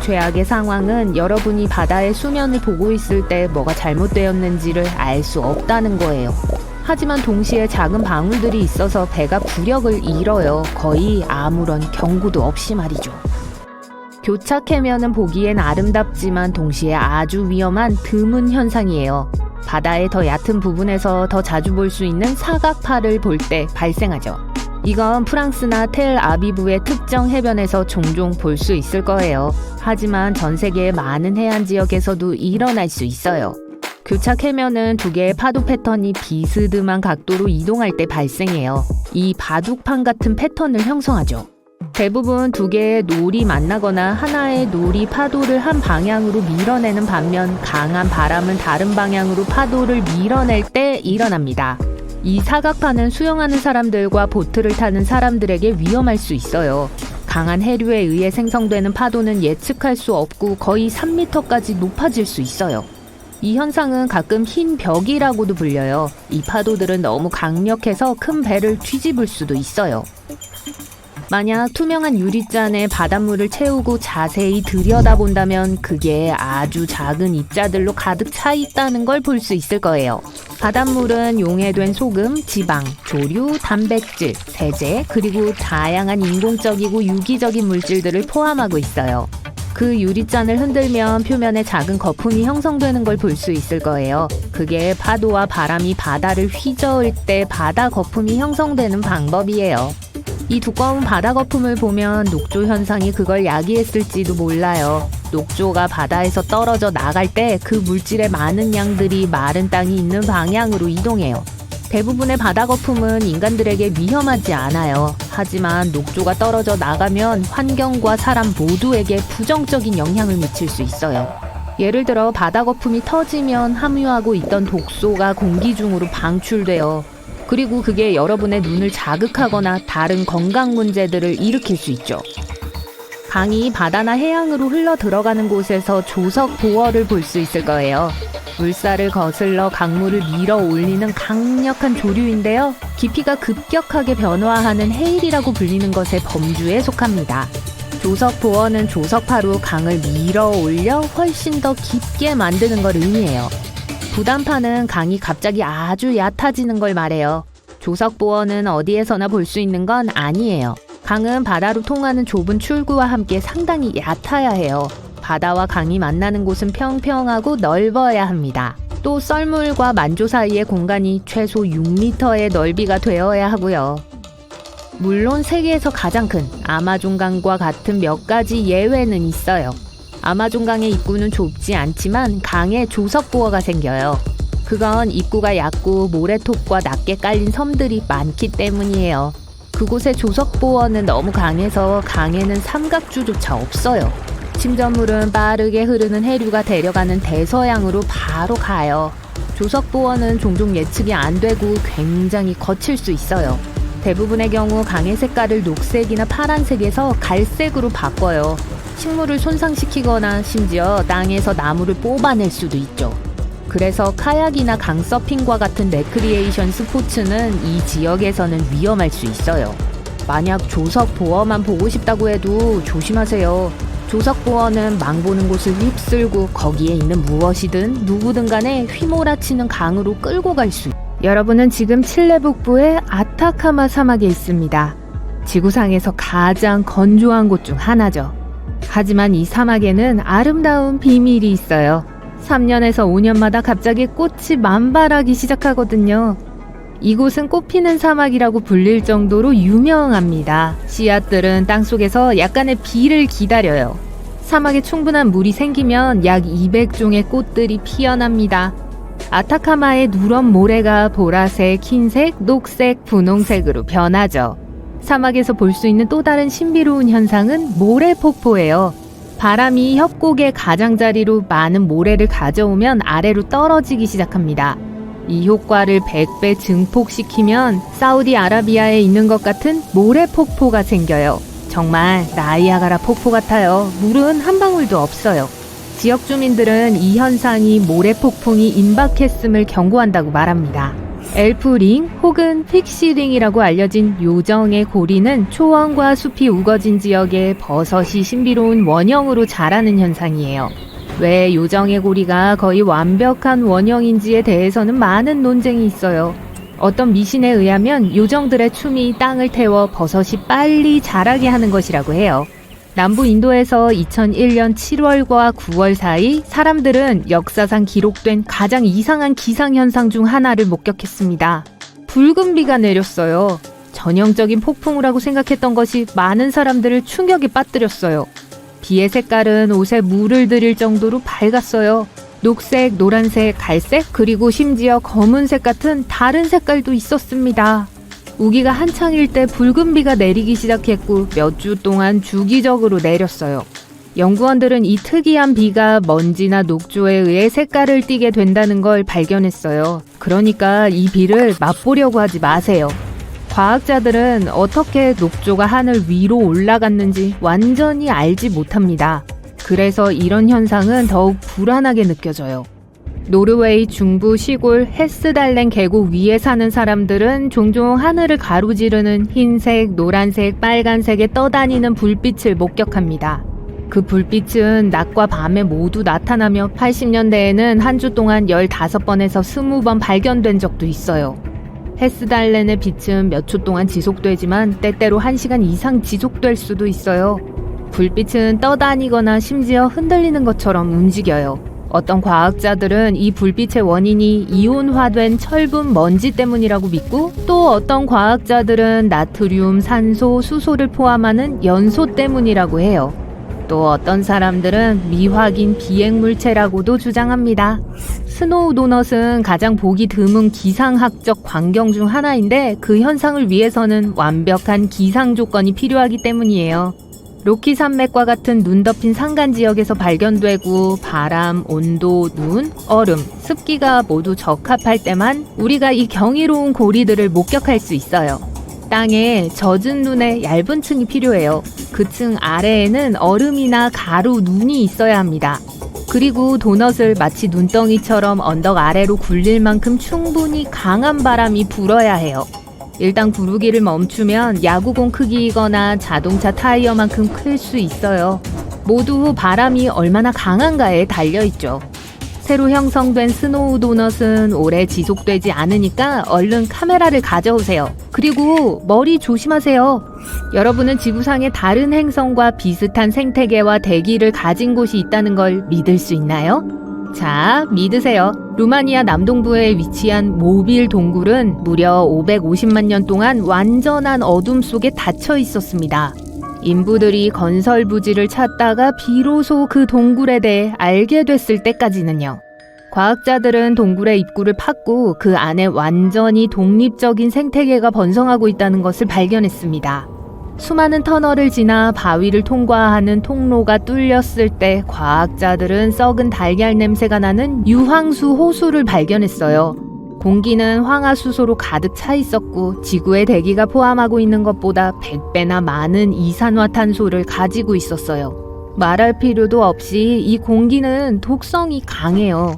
최악의 상황은 여러분이 바다의 수면을 보고 있을 때 뭐가 잘못되었는지를 알 수 없다는 거예요. 하지만 동시에 작은 방울들이 있어서 배가 부력을 잃어요. 거의 아무런 경고도 없이 말이죠. 교착 해면은 보기엔 아름답지만 동시에 아주 위험한 드문 현상이에요. 바다의 더 얕은 부분에서 더 자주 볼 수 있는 사각파를 볼 때 발생하죠. 이건 프랑스나 텔아비브의 특정 해변에서 종종 볼 수 있을 거예요. 하지만 전 세계의 많은 해안 지역에서도 일어날 수 있어요. 교착 해면은 두 개의 파도 패턴이 비스듬한 각도로 이동할 때 발생해요. 이 바둑판 같은 패턴을 형성하죠. 대부분 두 개의 놀이 만나거나 하나의 놀이 파도를 한 방향으로 밀어내는 반면 강한 바람은 다른 방향으로 파도를 밀어낼 때 일어납니다. 이 사각파는 수영하는 사람들과 보트를 타는 사람들에게 위험할 수 있어요. 강한 해류에 의해 생성되는 파도는 예측할 수 없고 거의 3m까지 높아질 수 있어요. 이 현상은 가끔 흰 벽이라고도 불려요. 이 파도들은 너무 강력해서 큰 배를 뒤집을 수도 있어요. 만약 투명한 유리잔에 바닷물을 채우고 자세히 들여다본다면 그게 아주 작은 입자들로 가득 차 있다는 걸 볼 수 있을 거예요. 바닷물은 용해된 소금, 지방, 조류, 단백질, 세제, 그리고 다양한 인공적이고 유기적인 물질들을 포함하고 있어요. 그 유리잔을 흔들면 표면에 작은 거품이 형성되는 걸 볼 수 있을 거예요. 그게 파도와 바람이 바다를 휘저을 때 바다 거품이 형성되는 방법이에요. 이 두꺼운 바다 거품을 보면 녹조 현상이 그걸 야기했을지도 몰라요. 녹조가 바다에서 떨어져 나갈 때 그 물질의 많은 양들이 마른 땅이 있는 방향으로 이동해요. 대부분의 바다 거품은 인간들에게 위험하지 않아요. 하지만 녹조가 떨어져 나가면 환경과 사람 모두에게 부정적인 영향을 미칠 수 있어요. 예를 들어 바다 거품이 터지면 함유하고 있던 독소가 공기 중으로 방출돼요. 그리고 그게 여러분의 눈을 자극하거나 다른 건강 문제들을 일으킬 수 있죠. 강이 바다나 해양으로 흘러 들어가는 곳에서 조석 보어를 볼 수 있을 거예요. 물살을 거슬러 강물을 밀어 올리는 강력한 조류인데요. 깊이가 급격하게 변화하는 해일이라고 불리는 것의 범주에 속합니다. 조석 보어는 조석파로 강을 밀어 올려 훨씬 더 깊게 만드는 걸 의미해요. 부담파는 강이 갑자기 아주 얕아지는 걸 말해요. 조석 보어는 어디에서나 볼 수 있는 건 아니에요. 강은 바다로 통하는 좁은 출구와 함께 상당히 얕아야 해요. 바다와 강이 만나는 곳은 평평하고 넓어야 합니다. 또 썰물과 만조 사이의 공간이 최소 6m의 넓이가 되어야 하고요. 물론 세계에서 가장 큰 아마존강과 같은 몇 가지 예외는 있어요. 아마존강의 입구는 좁지 않지만 강에 조석보어가 생겨요. 그건 입구가 얕고 모래톱과 낮게 깔린 섬들이 많기 때문이에요. 그곳의 조석보어는 너무 강해서 강에는 삼각주조차 없어요. 침전물은 빠르게 흐르는 해류가 데려가는 대서양으로 바로 가요. 조석보어는 종종 예측이 안 되고 굉장히 거칠 수 있어요. 대부분의 경우 강의 색깔을 녹색이나 파란색에서 갈색으로 바꿔요. 식물을 손상시키거나 심지어 땅에서 나무를 뽑아낼 수도 있죠. 그래서 카약이나 강서핑과 같은 레크리에이션 스포츠는 이 지역에서는 위험할 수 있어요. 만약 조석 보어만 보고 싶다고 해도 조심하세요. 조석 보어는 망 보는 곳을 휩쓸고 거기에 있는 무엇이든 누구든 간에 휘몰아치는 강으로 끌고 갈 수 있어요. 여러분은 지금 칠레 북부의 아타카마 사막에 있습니다. 지구상에서 가장 건조한 곳 중 하나죠. 하지만 이 사막에는 아름다운 비밀이 있어요. 3년에서 5년마다 갑자기 꽃이 만발하기 시작하거든요. 이곳은 꽃피는 사막이라고 불릴 정도로 유명합니다. 씨앗들은 땅속에서 약간의 비를 기다려요. 사막에 충분한 물이 생기면 약 200종의 꽃들이 피어납니다. 아타카마의 누런 모래가 보라색, 흰색, 녹색, 분홍색으로 변하죠. 사막에서 볼 수 있는 또 다른 신비로운 현상은 모래폭포예요. 바람이 협곡의 가장자리로 많은 모래를 가져오면 아래로 떨어지기 시작합니다. 이 효과를 100배 증폭시키면 사우디아라비아에 있는 것 같은 모래폭포가 생겨요. 정말 나이아가라 폭포 같아요. 물은 한 방울도 없어요. 지역 주민들은 이 현상이 모래폭풍이 임박했음을 경고한다고 말합니다. 엘프링 혹은 픽시링이라고 알려진 요정의 고리는 초원과 숲이 우거진 지역에 버섯이 신비로운 원형으로 자라는 현상이에요. 왜 요정의 고리가 거의 완벽한 원형인지에 대해서는 많은 논쟁이 있어요. 어떤 미신에 의하면 요정들의 춤이 땅을 태워 버섯이 빨리 자라게 하는 것이라고 해요. 남부 인도에서 2001년 7월과 9월 사이 사람들은 역사상 기록된 가장 이상한 기상현상 중 하나를 목격했습니다. 붉은 비가 내렸어요. 전형적인 폭풍우라고 생각했던 것이 많은 사람들을 충격에 빠뜨렸어요. 비의 색깔은 옷에 물을 들일 정도로 밝았어요. 녹색, 노란색, 갈색, 그리고 심지어 검은색 같은 다른 색깔도 있었습니다. 우기가 한창일 때 붉은 비가 내리기 시작했고 몇 주 동안 주기적으로 내렸어요. 연구원들은 이 특이한 비가 먼지나 녹조에 의해 색깔을 띠게 된다는 걸 발견했어요. 그러니까 이 비를 맛보려고 하지 마세요. 과학자들은 어떻게 녹조가 하늘 위로 올라갔는지 완전히 알지 못합니다. 그래서 이런 현상은 더욱 불안하게 느껴져요. 노르웨이 중부 시골 헤스달렌 계곡 위에 사는 사람들은 종종 하늘을 가로지르는 흰색, 노란색, 빨간색에 떠다니는 불빛을 목격합니다. 그 불빛은 낮과 밤에 모두 나타나며 80년대에는 한 주 동안 15번에서 20번 발견된 적도 있어요. 헤스달렌의 빛은 몇 초 동안 지속되지만 때때로 1시간 이상 지속될 수도 있어요. 불빛은 떠다니거나 심지어 흔들리는 것처럼 움직여요. 어떤 과학자들은 이 불빛의 원인이 이온화된 철분 먼지 때문이라고 믿고, 또 어떤 과학자들은 나트륨, 산소, 수소를 포함하는 연소 때문이라고 해요. 또 어떤 사람들은 미확인 비행물체라고도 주장합니다. 스노우 도넛은 가장 보기 드문 기상학적 광경 중 하나인데 그 현상을 위해서는 완벽한 기상 조건이 필요하기 때문이에요. 로키 산맥과 같은 눈 덮인 산간 지역에서 발견되고 바람, 온도, 눈, 얼음, 습기가 모두 적합할 때만 우리가 이 경이로운 고리들을 목격할 수 있어요. 땅에 젖은 눈의 얇은 층이 필요해요. 그 층 아래에는 얼음이나 가루, 눈이 있어야 합니다. 그리고 도넛을 마치 눈덩이처럼 언덕 아래로 굴릴 만큼 충분히 강한 바람이 불어야 해요. 일단 구르기를 멈추면 야구공 크기이거나 자동차 타이어만큼 클 수 있어요. 모두 바람이 얼마나 강한가에 달려있죠. 새로 형성된 스노우 도넛은 오래 지속되지 않으니까 얼른 카메라를 가져오세요. 그리고 머리 조심하세요. 여러분은 지구상의 다른 행성과 비슷한 생태계와 대기를 가진 곳이 있다는 걸 믿을 수 있나요? 자, 믿으세요. 루마니아 남동부에 위치한 모빌 동굴은 무려 550만 년 동안 완전한 어둠 속에 닫혀 있었습니다. 인부들이 건설 부지를 찾다가 비로소 그 동굴에 대해 알게 됐을 때까지는요. 과학자들은 동굴의 입구를 팠고 그 안에 완전히 독립적인 생태계가 번성하고 있다는 것을 발견했습니다. 수많은 터널을 지나 바위를 통과하는 통로가 뚫렸을 때 과학자들은 썩은 달걀 냄새가 나는 유황수 호수를 발견했어요. 공기는 황화수소로 가득 차 있었고 지구의 대기가 포함하고 있는 것보다 100배나 많은 이산화탄소를 가지고 있었어요. 말할 필요도 없이 이 공기는 독성이 강해요.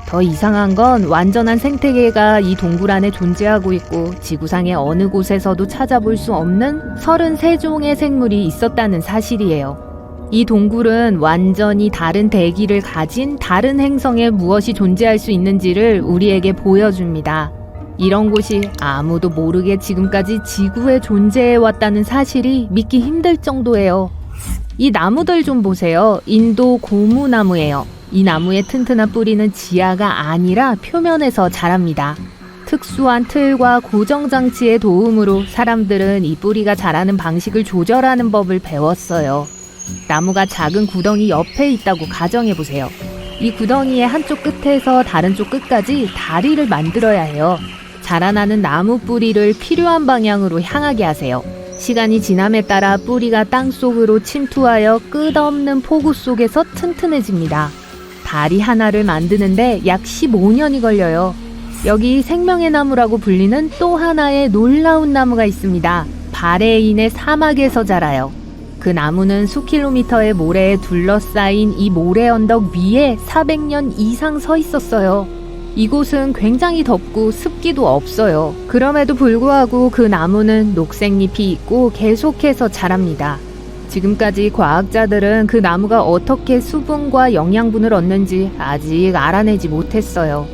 더 이상한 건 완전한 생태계가 이 동굴 안에 존재하고 있고 지구상의 어느 곳에서도 찾아볼 수 없는 33종의 생물이 있었다는 사실이에요. 이 동굴은 완전히 다른 대기를 가진 다른 행성에 무엇이 존재할 수 있는지를 우리에게 보여줍니다. 이런 곳이 아무도 모르게 지금까지 지구에 존재해왔다는 사실이 믿기 힘들 정도예요. 이 나무들 좀 보세요. 인도 고무나무예요. 이 나무의 튼튼한 뿌리는 지하가 아니라 표면에서 자랍니다. 특수한 틀과 고정장치의 도움으로 사람들은 이 뿌리가 자라는 방식을 조절하는 법을 배웠어요. 나무가 작은 구덩이 옆에 있다고 가정해보세요. 이 구덩이의 한쪽 끝에서 다른 쪽 끝까지 다리를 만들어야 해요. 자라나는 나무 뿌리를 필요한 방향으로 향하게 하세요. 시간이 지남에 따라 뿌리가 땅속으로 침투하여 끝없는 폭우 속에서 튼튼해집니다. 다리 하나를 만드는데 약 15년이 걸려요. 여기 생명의 나무라고 불리는 또 하나의 놀라운 나무가 있습니다. 바레인의 사막에서 자라요. 그 나무는 수킬로미터의 모래에 둘러싸인 이 모래 언덕 위에 400년 이상 서 있었어요. 이곳은 굉장히 덥고 습기도 없어요. 그럼에도 불구하고 그 나무는 녹색잎이 있고 계속해서 자랍니다. 지금까지 과학자들은 그 나무가 어떻게 수분과 영양분을 얻는지 아직 알아내지 못했어요.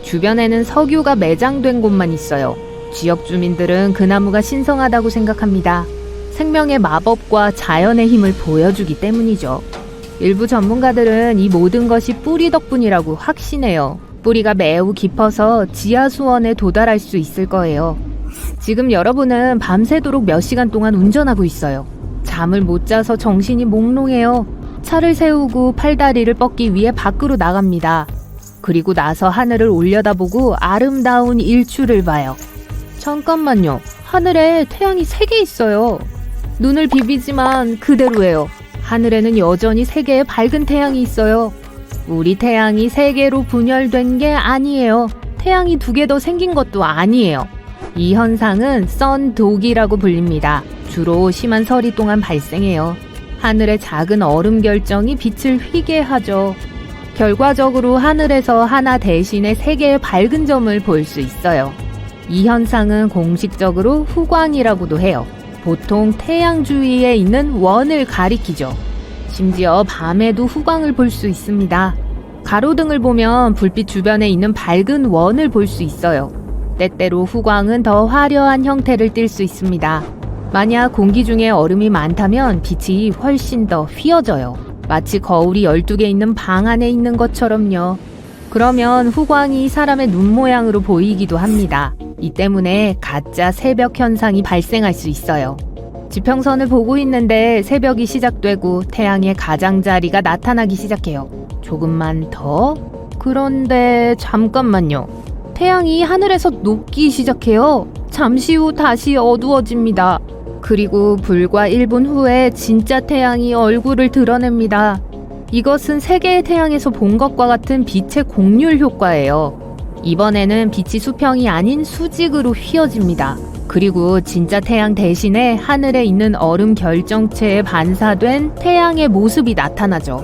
주변에는 석유가 매장된 곳만 있어요. 지역 주민들은 그 나무가 신성하다고 생각합니다. 생명의 마법과 자연의 힘을 보여주기 때문이죠. 일부 전문가들은 이 모든 것이 뿌리 덕분이라고 확신해요. 뿌리가 매우 깊어서 지하 수원에 도달할 수 있을 거예요. 지금 여러분은 밤새도록 몇 시간 동안 운전하고 있어요. 잠을 못 자서 정신이 몽롱해요. 차를 세우고 팔다리를 뻗기 위해 밖으로 나갑니다. 그리고 나서 하늘을 올려다보고 아름다운 일출을 봐요. 잠깐만요. 하늘에 태양이 3개 있어요. 눈을 비비지만 그대로예요. 하늘에는 여전히 3개의 밝은 태양이 있어요. 우리 태양이 3개로 분열된 게 아니에요. 태양이 2개 더 생긴 것도 아니에요. 이 현상은 선독이라고 불립니다. 주로 심한 서리 동안 발생해요. 하늘의 작은 얼음 결정이 빛을 휘게 하죠. 결과적으로 하늘에서 하나 대신에 3개의 밝은 점을 볼 수 있어요. 이 현상은 공식적으로 후광이라고도 해요. 보통 태양 주위에 있는 원을 가리키죠. 심지어 밤에도 후광을 볼 수 있습니다. 가로등을 보면 불빛 주변에 있는 밝은 원을 볼 수 있어요. 때때로 후광은 더 화려한 형태를 띨 수 있습니다. 만약 공기 중에 얼음이 많다면 빛이 훨씬 더 휘어져요. 마치 거울이 12개 있는 방 안에 있는 것처럼요. 그러면 후광이 사람의 눈 모양으로 보이기도 합니다. 이 때문에 가짜 새벽 현상이 발생할 수 있어요. 지평선을 보고 있는데 새벽이 시작되고 태양의 가장자리가 나타나기 시작해요. 조금만 더? 그런데 잠깐만요. 태양이 하늘에서 녹기 시작해요. 잠시 후 다시 어두워집니다. 그리고 불과 1분 후에 진짜 태양이 얼굴을 드러냅니다. 이것은 3개의 태양에서 본 것과 같은 빛의 공률 효과예요. 이번에는 빛이 수평이 아닌 수직으로 휘어집니다. 그리고 진짜 태양 대신에 하늘에 있는 얼음 결정체에 반사된 태양의 모습이 나타나죠.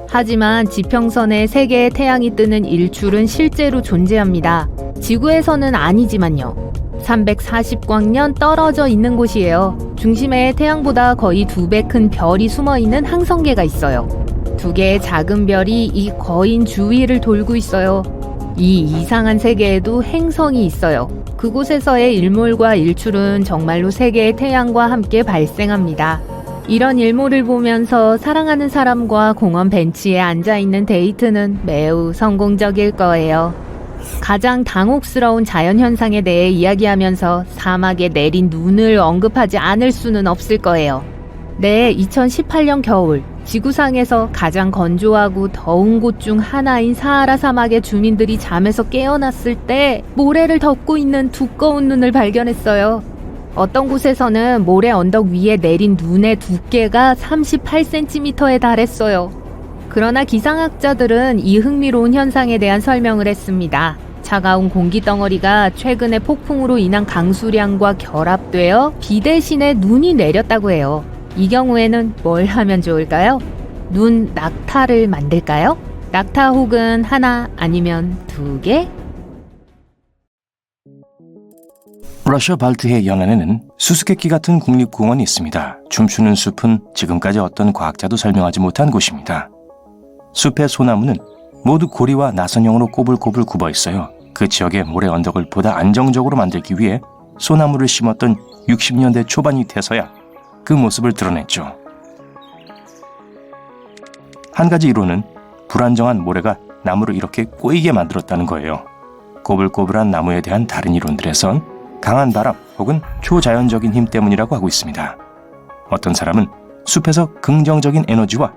하지만 지평선에 3개의 태양이 뜨는 일출은 실제로 존재합니다. 지구에서는 아니지만요. 340광년 떨어져 있는 곳이에요. 중심에 태양보다 거의 2배 큰 별이 숨어있는 항성계가 있어요. 2개의 작은 별이 이 거인 주위를 돌고 있어요. 이 이상한 세계에도 행성이 있어요. 그곳에서의 일몰과 일출은 정말로 3개의 태양과 함께 발생합니다. 이런 일몰을 보면서 사랑하는 사람과 공원 벤치에 앉아있는 데이트는 매우 성공적일 거예요. 가장 당혹스러운 자연현상에 대해 이야기하면서 사막에 내린 눈을 언급하지 않을 수는 없을 거예요. 네, 2018년 겨울 지구상에서 가장 건조하고 더운 곳 중 하나인 사하라 사막의 주민들이 잠에서 깨어났을 때 모래를 덮고 있는 두꺼운 눈을 발견했어요. 어떤 곳에서는 모래 언덕 위에 내린 눈의 두께가 38cm에 달했어요. 그러나 기상학자들은 이 흥미로운 현상에 대한 설명을 했습니다. 차가운 공기 덩어리가 최근의 폭풍으로 인한 강수량과 결합되어 비 대신에 눈이 내렸다고 해요. 이 경우에는 뭘 하면 좋을까요? 눈 낙타를 만들까요? 낙타 혹은 하나 아니면 2개? 러시아 발트해 연안에는 수수께끼 같은 국립공원이 있습니다. 춤추는 숲은 지금까지 어떤 과학자도 설명하지 못한 곳입니다. 숲의 소나무는 모두 고리와 나선형으로 꼬불꼬불 굽어 있어요. 그 지역의 모래 언덕을 보다 안정적으로 만들기 위해 소나무를 심었던 60년대 초반이 돼서야 그 모습을 드러냈죠. 한 가지 이론은 불안정한 모래가 나무를 이렇게 꼬이게 만들었다는 거예요. 꼬불꼬불한 나무에 대한 다른 이론들에선 강한 바람 혹은 초자연적인 힘 때문이라고 하고 있습니다. 어떤 사람은 숲에서 긍정적인 에너지와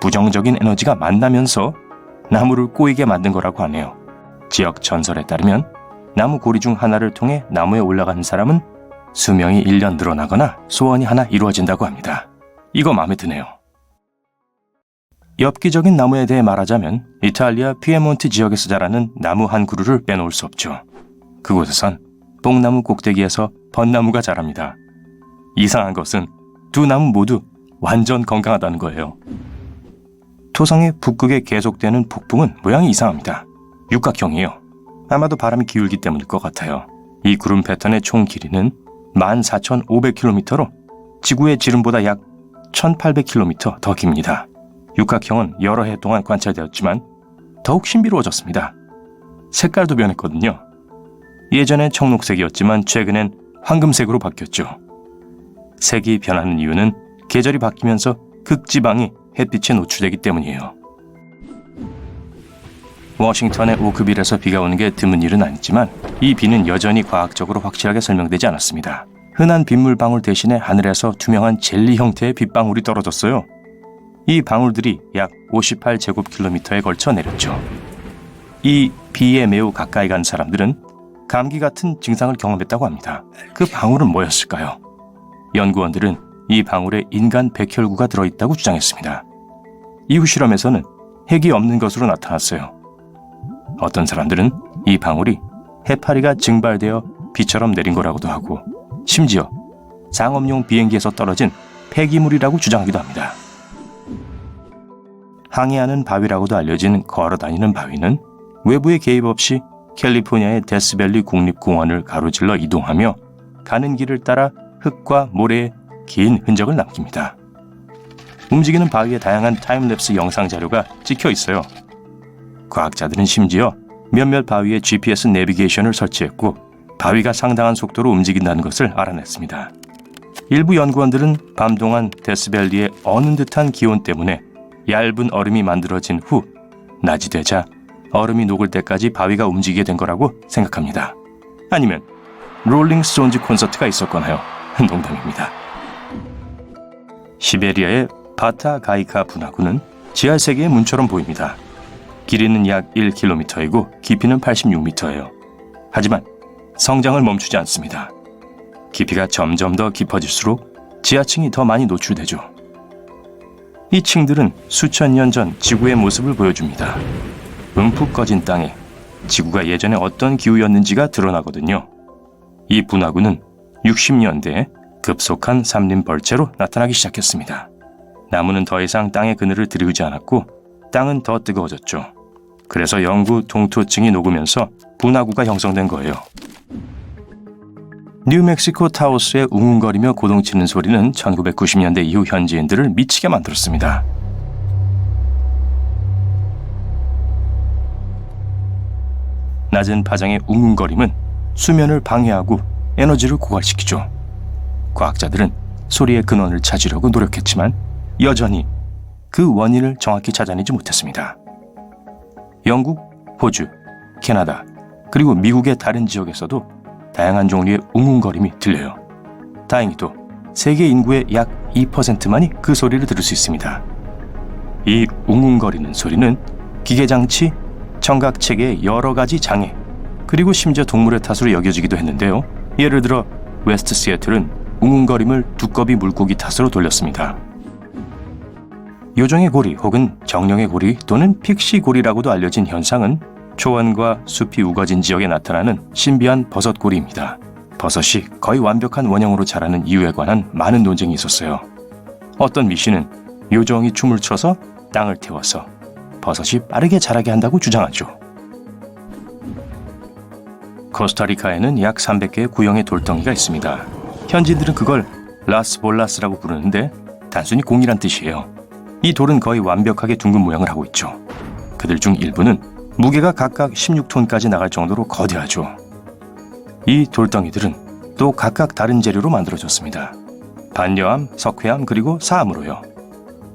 부정적인 에너지가 만나면서 나무를 꼬이게 만든 거라고 하네요. 지역 전설에 따르면 나무 고리 중 하나를 통해 나무에 올라가는 사람은 수명이 1년 늘어나거나 소원이 하나 이루어진다고 합니다. 이거 마음에 드네요. 엽기적인 나무에 대해 말하자면 이탈리아 피에몬트 지역에서 자라는 나무 한 그루를 빼놓을 수 없죠. 그곳에선 뽕나무 꼭대기에서 벚나무가 자랍니다. 이상한 것은 두 나무 모두 완전 건강하다는 거예요. 토성의 북극에 계속되는 폭풍은 모양이 이상합니다. 육각형이에요. 아마도 바람이 기울기 때문일 것 같아요. 이 구름 패턴의 총 길이는 14,500km로 지구의 지름보다 약 1,800km 더 깁니다. 육각형은 여러 해 동안 관찰되었지만 더욱 신비로워졌습니다. 색깔도 변했거든요. 예전엔 청록색이었지만 최근엔 황금색으로 바뀌었죠. 색이 변하는 이유는 계절이 바뀌면서 극지방이 햇빛에 노출되기 때문이에요. 워싱턴의 오크빌에서 비가 오는 게 드문 일은 아니지만 이 비는 여전히 과학적으로 확실하게 설명되지 않았습니다. 흔한 빗물방울 대신에 하늘에서 투명한 젤리 형태의 빗방울이 떨어졌어요. 이 방울들이 약 58제곱킬로미터에 걸쳐 내렸죠. 이 비에 매우 가까이 간 사람들은 감기 같은 증상을 경험했다고 합니다. 그 방울은 뭐였을까요? 연구원들은 이 방울에 인간 백혈구가 들어있다고 주장했습니다. 이후 실험에서는 핵이 없는 것으로 나타났어요. 어떤 사람들은 이 방울이 해파리가 증발되어 비처럼 내린 거라고도 하고 심지어 상업용 비행기에서 떨어진 폐기물이라고 주장하기도 합니다. 항해하는 바위라고도 알려진 걸어다니는 바위는 외부의 개입 없이 캘리포니아의 데스밸리 국립공원을 가로질러 이동하며 가는 길을 따라 흙과 모래에 긴 흔적을 남깁니다. 움직이는 바위에 다양한 타임랩스 영상 자료가 찍혀 있어요. 과학자들은 심지어 몇몇 바위에 GPS 내비게이션을 설치했고 바위가 상당한 속도로 움직인다는 것을 알아냈습니다. 일부 연구원들은 밤 동안 데스밸리의 어는 듯한 기온 때문에 얇은 얼음이 만들어진 후 낮이 되자 얼음이 녹을 때까지 바위가 움직이게 된 거라고 생각합니다. 아니면 롤링스톤즈 콘서트가 있었거나요? 농담입니다. 시베리아의 바타가이카 분화구는 지하세계의 문처럼 보입니다. 길이는 약 1km이고 깊이는 86m예요. 하지만 성장을 멈추지 않습니다. 깊이가 점점 더 깊어질수록 지하층이 더 많이 노출되죠. 이 층들은 수천 년 전 지구의 모습을 보여줍니다. 움푹 꺼진 땅에 지구가 예전에 어떤 기후였는지가 드러나거든요. 이 분화구는 60년대에 급속한 산림 벌채로 나타나기 시작했습니다. 나무는 더 이상 땅의 그늘을 들이우지 않았고 땅은 더 뜨거워졌죠. 그래서 영구 동토층이 녹으면서 분화구가 형성된 거예요. 뉴멕시코 타오스의 웅웅거리며 고동치는 소리는 1990년대 이후 현지인들을 미치게 만들었습니다. 낮은 파장의 웅웅거림은 수면을 방해하고 에너지를 고갈시키죠. 과학자들은 소리의 근원을 찾으려고 노력했지만 여전히 그 원인을 정확히 찾아내지 못했습니다. 영국, 호주, 캐나다, 그리고 미국의 다른 지역에서도 다양한 종류의 웅웅거림이 들려요. 다행히도 세계 인구의 약 2%만이 그 소리를 들을 수 있습니다. 이 웅웅거리는 소리는 기계장치, 청각체계의 여러 가지 장애, 그리고 심지어 동물의 탓으로 여겨지기도 했는데요. 예를 들어 웨스트 시애틀은 웅웅거림을 두꺼비 물고기 탓으로 돌렸습니다. 요정의 고리 혹은 정령의 고리 또는 픽시 고리라고도 알려진 현상은 초원과 숲이 우거진 지역에 나타나는 신비한 버섯고리입니다. 버섯이 거의 완벽한 원형으로 자라는 이유에 관한 많은 논쟁이 있었어요. 어떤 미신은 요정이 춤을 춰서 땅을 태워서 버섯이 빠르게 자라게 한다고 주장하죠. 코스타리카에는 약 300개의 구형의 돌덩이가 있습니다. 현지인들은 그걸 라스볼라스라고 부르는데 단순히 공이란 뜻이에요. 이 돌은 거의 완벽하게 둥근 모양을 하고 있죠. 그들 중 일부는 무게가 각각 16톤까지 나갈 정도로 거대하죠. 이 돌덩이들은 또 각각 다른 재료로 만들어졌습니다. 반려암, 석회암, 그리고 사암으로요.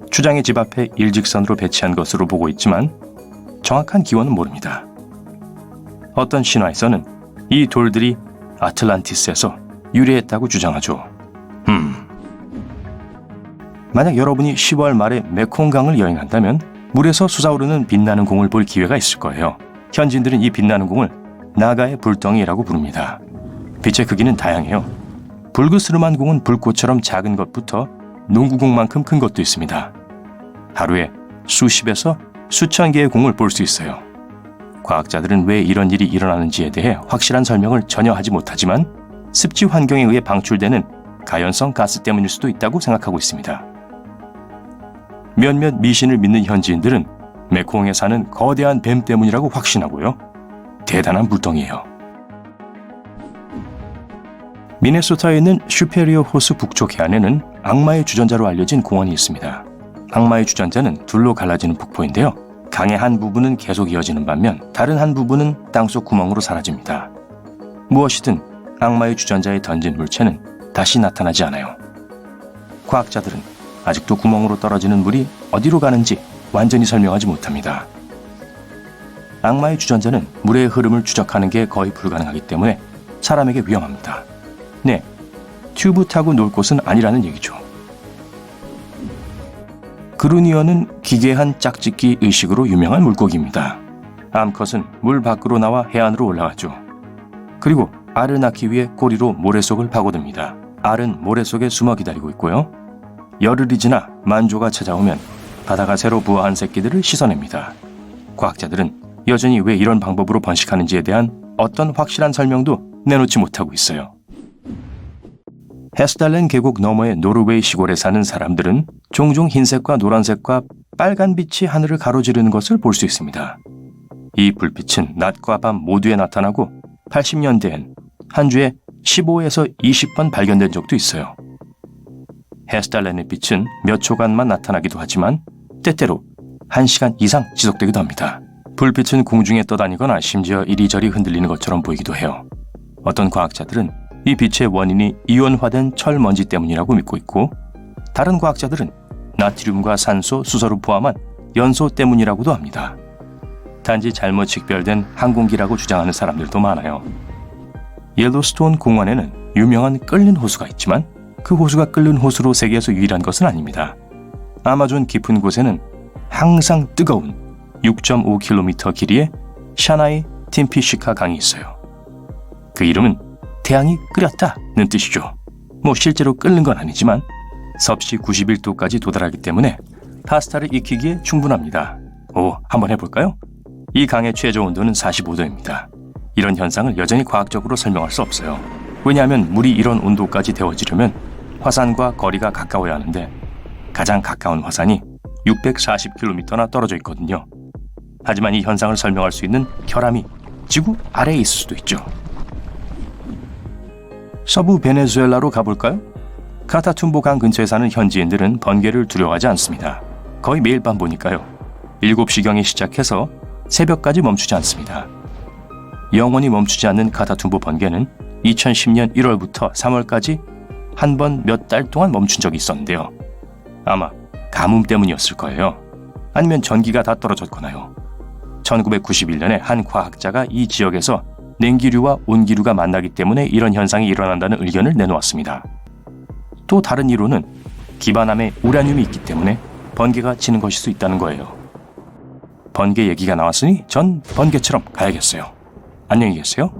추장의 집 앞에 일직선으로 배치한 것으로 보고 있지만 정확한 기원은 모릅니다. 어떤 신화에서는 이 돌들이 아틀란티스에서 유래했다고 주장하죠. 만약 여러분이 10월 말에 메콩강을 여행한다면 물에서 솟아오르는 빛나는 공을 볼 기회가 있을 거예요. 현지인들은 이 빛나는 공을 나가의 불덩이라고 부릅니다. 빛의 크기는 다양해요. 불그스름한 공은 불꽃처럼 작은 것부터 농구공만큼 큰 것도 있습니다. 하루에 수십에서 수천 개의 공을 볼 수 있어요. 과학자들은 왜 이런 일이 일어나는지에 대해 확실한 설명을 전혀 하지 못하지만 습지 환경에 의해 방출되는 가연성 가스 때문일 수도 있다고 생각하고 있습니다. 몇몇 미신을 믿는 현지인들은 메콩에 사는 거대한 뱀 때문이라고 확신하고요. 대단한 불덩이에요. 미네소타에 있는 슈페리어 호수 북쪽 해안에는 악마의 주전자로 알려진 공원이 있습니다. 악마의 주전자는 둘로 갈라지는 폭포인데요. 강의 한 부분은 계속 이어지는 반면 다른 한 부분은 땅속 구멍으로 사라집니다. 무엇이든 악마의 주전자에 던진 물체는 다시 나타나지 않아요. 과학자들은 아직도 구멍으로 떨어지는 물이 어디로 가는지 완전히 설명하지 못합니다. 악마의 주전자는 물의 흐름을 추적하는 게 거의 불가능하기 때문에 사람에게 위험합니다. 네, 튜브 타고 놀 곳은 아니라는 얘기죠. 그루니어는 기괴한 짝짓기 의식으로 유명한 물고기입니다. 암컷은 물 밖으로 나와 해안으로 올라가죠. 그리고 알을 낳기 위해 꼬리로 모래 속을 파고듭니다. 알은 모래 속에 숨어 기다리고 있고요. 열흘이 지나 만조가 찾아오면 바다가 새로 부화한 새끼들을 씻어냅니다. 과학자들은 여전히 왜 이런 방법으로 번식하는지에 대한 어떤 확실한 설명도 내놓지 못하고 있어요. 헤스달렌 계곡 너머의 노르웨이 시골에 사는 사람들은 종종 흰색과 노란색과 빨간 빛이 하늘을 가로지르는 것을 볼 수 있습니다. 이 불빛은 낮과 밤 모두에 나타나고 80년대엔 한 주에 15에서 20번 발견된 적도 있어요. 헤스달렌의 빛은 몇 초간만 나타나기도 하지만 때때로 1시간 이상 지속되기도 합니다. 불빛은 공중에 떠다니거나 심지어 이리저리 흔들리는 것처럼 보이기도 해요. 어떤 과학자들은 이 빛의 원인이 이온화된 철먼지 때문이라고 믿고 있고, 다른 과학자들은 나트륨과 산소, 수소를 포함한 연소 때문이라고도 합니다. 단지 잘못 식별된 항공기라고 주장하는 사람들도 많아요. 옐로스톤 공원에는 유명한 끓는 호수가 있지만 그 호수가 끓는 호수로 세계에서 유일한 것은 아닙니다. 아마존 깊은 곳에는 항상 뜨거운 6.5km 길이의 샤나이 팀피시카 강이 있어요. 그 이름은 태양이 끓였다는 뜻이죠. 실제로 끓는 건 아니지만 섭씨 91도까지 도달하기 때문에 파스타를 익히기에 충분합니다. 한번 해볼까요? 이 강의 최저 온도는 45도입니다. 이런 현상을 여전히 과학적으로 설명할 수 없어요. 왜냐하면 물이 이런 온도까지 데워지려면 화산과 거리가 가까워야 하는데 가장 가까운 화산이 640km나 떨어져 있거든요. 하지만 이 현상을 설명할 수 있는 결함이 지구 아래에 있을 수도 있죠. 서부 베네수엘라로 가볼까요? 카타툼보 강 근처에 사는 현지인들은 번개를 두려워하지 않습니다. 거의 매일 밤 보니까요. 7시경에 시작해서 새벽까지 멈추지 않습니다. 영원히 멈추지 않는 카타툼보 번개는 2010년 1월부터 3월까지 한 번 몇 달 동안 멈춘 적이 있었는데요. 아마 가뭄 때문이었을 거예요. 아니면 전기가 다 떨어졌거나요. 1991년에 한 과학자가 이 지역에서 냉기류와 온기류가 만나기 때문에 이런 현상이 일어난다는 의견을 내놓았습니다. 또 다른 이론은 기반함에 우라늄이 있기 때문에 번개가 치는 것일 수 있다는 거예요. 번개 얘기가 나왔으니 전 번개처럼 가야겠어요. 안녕히 계세요.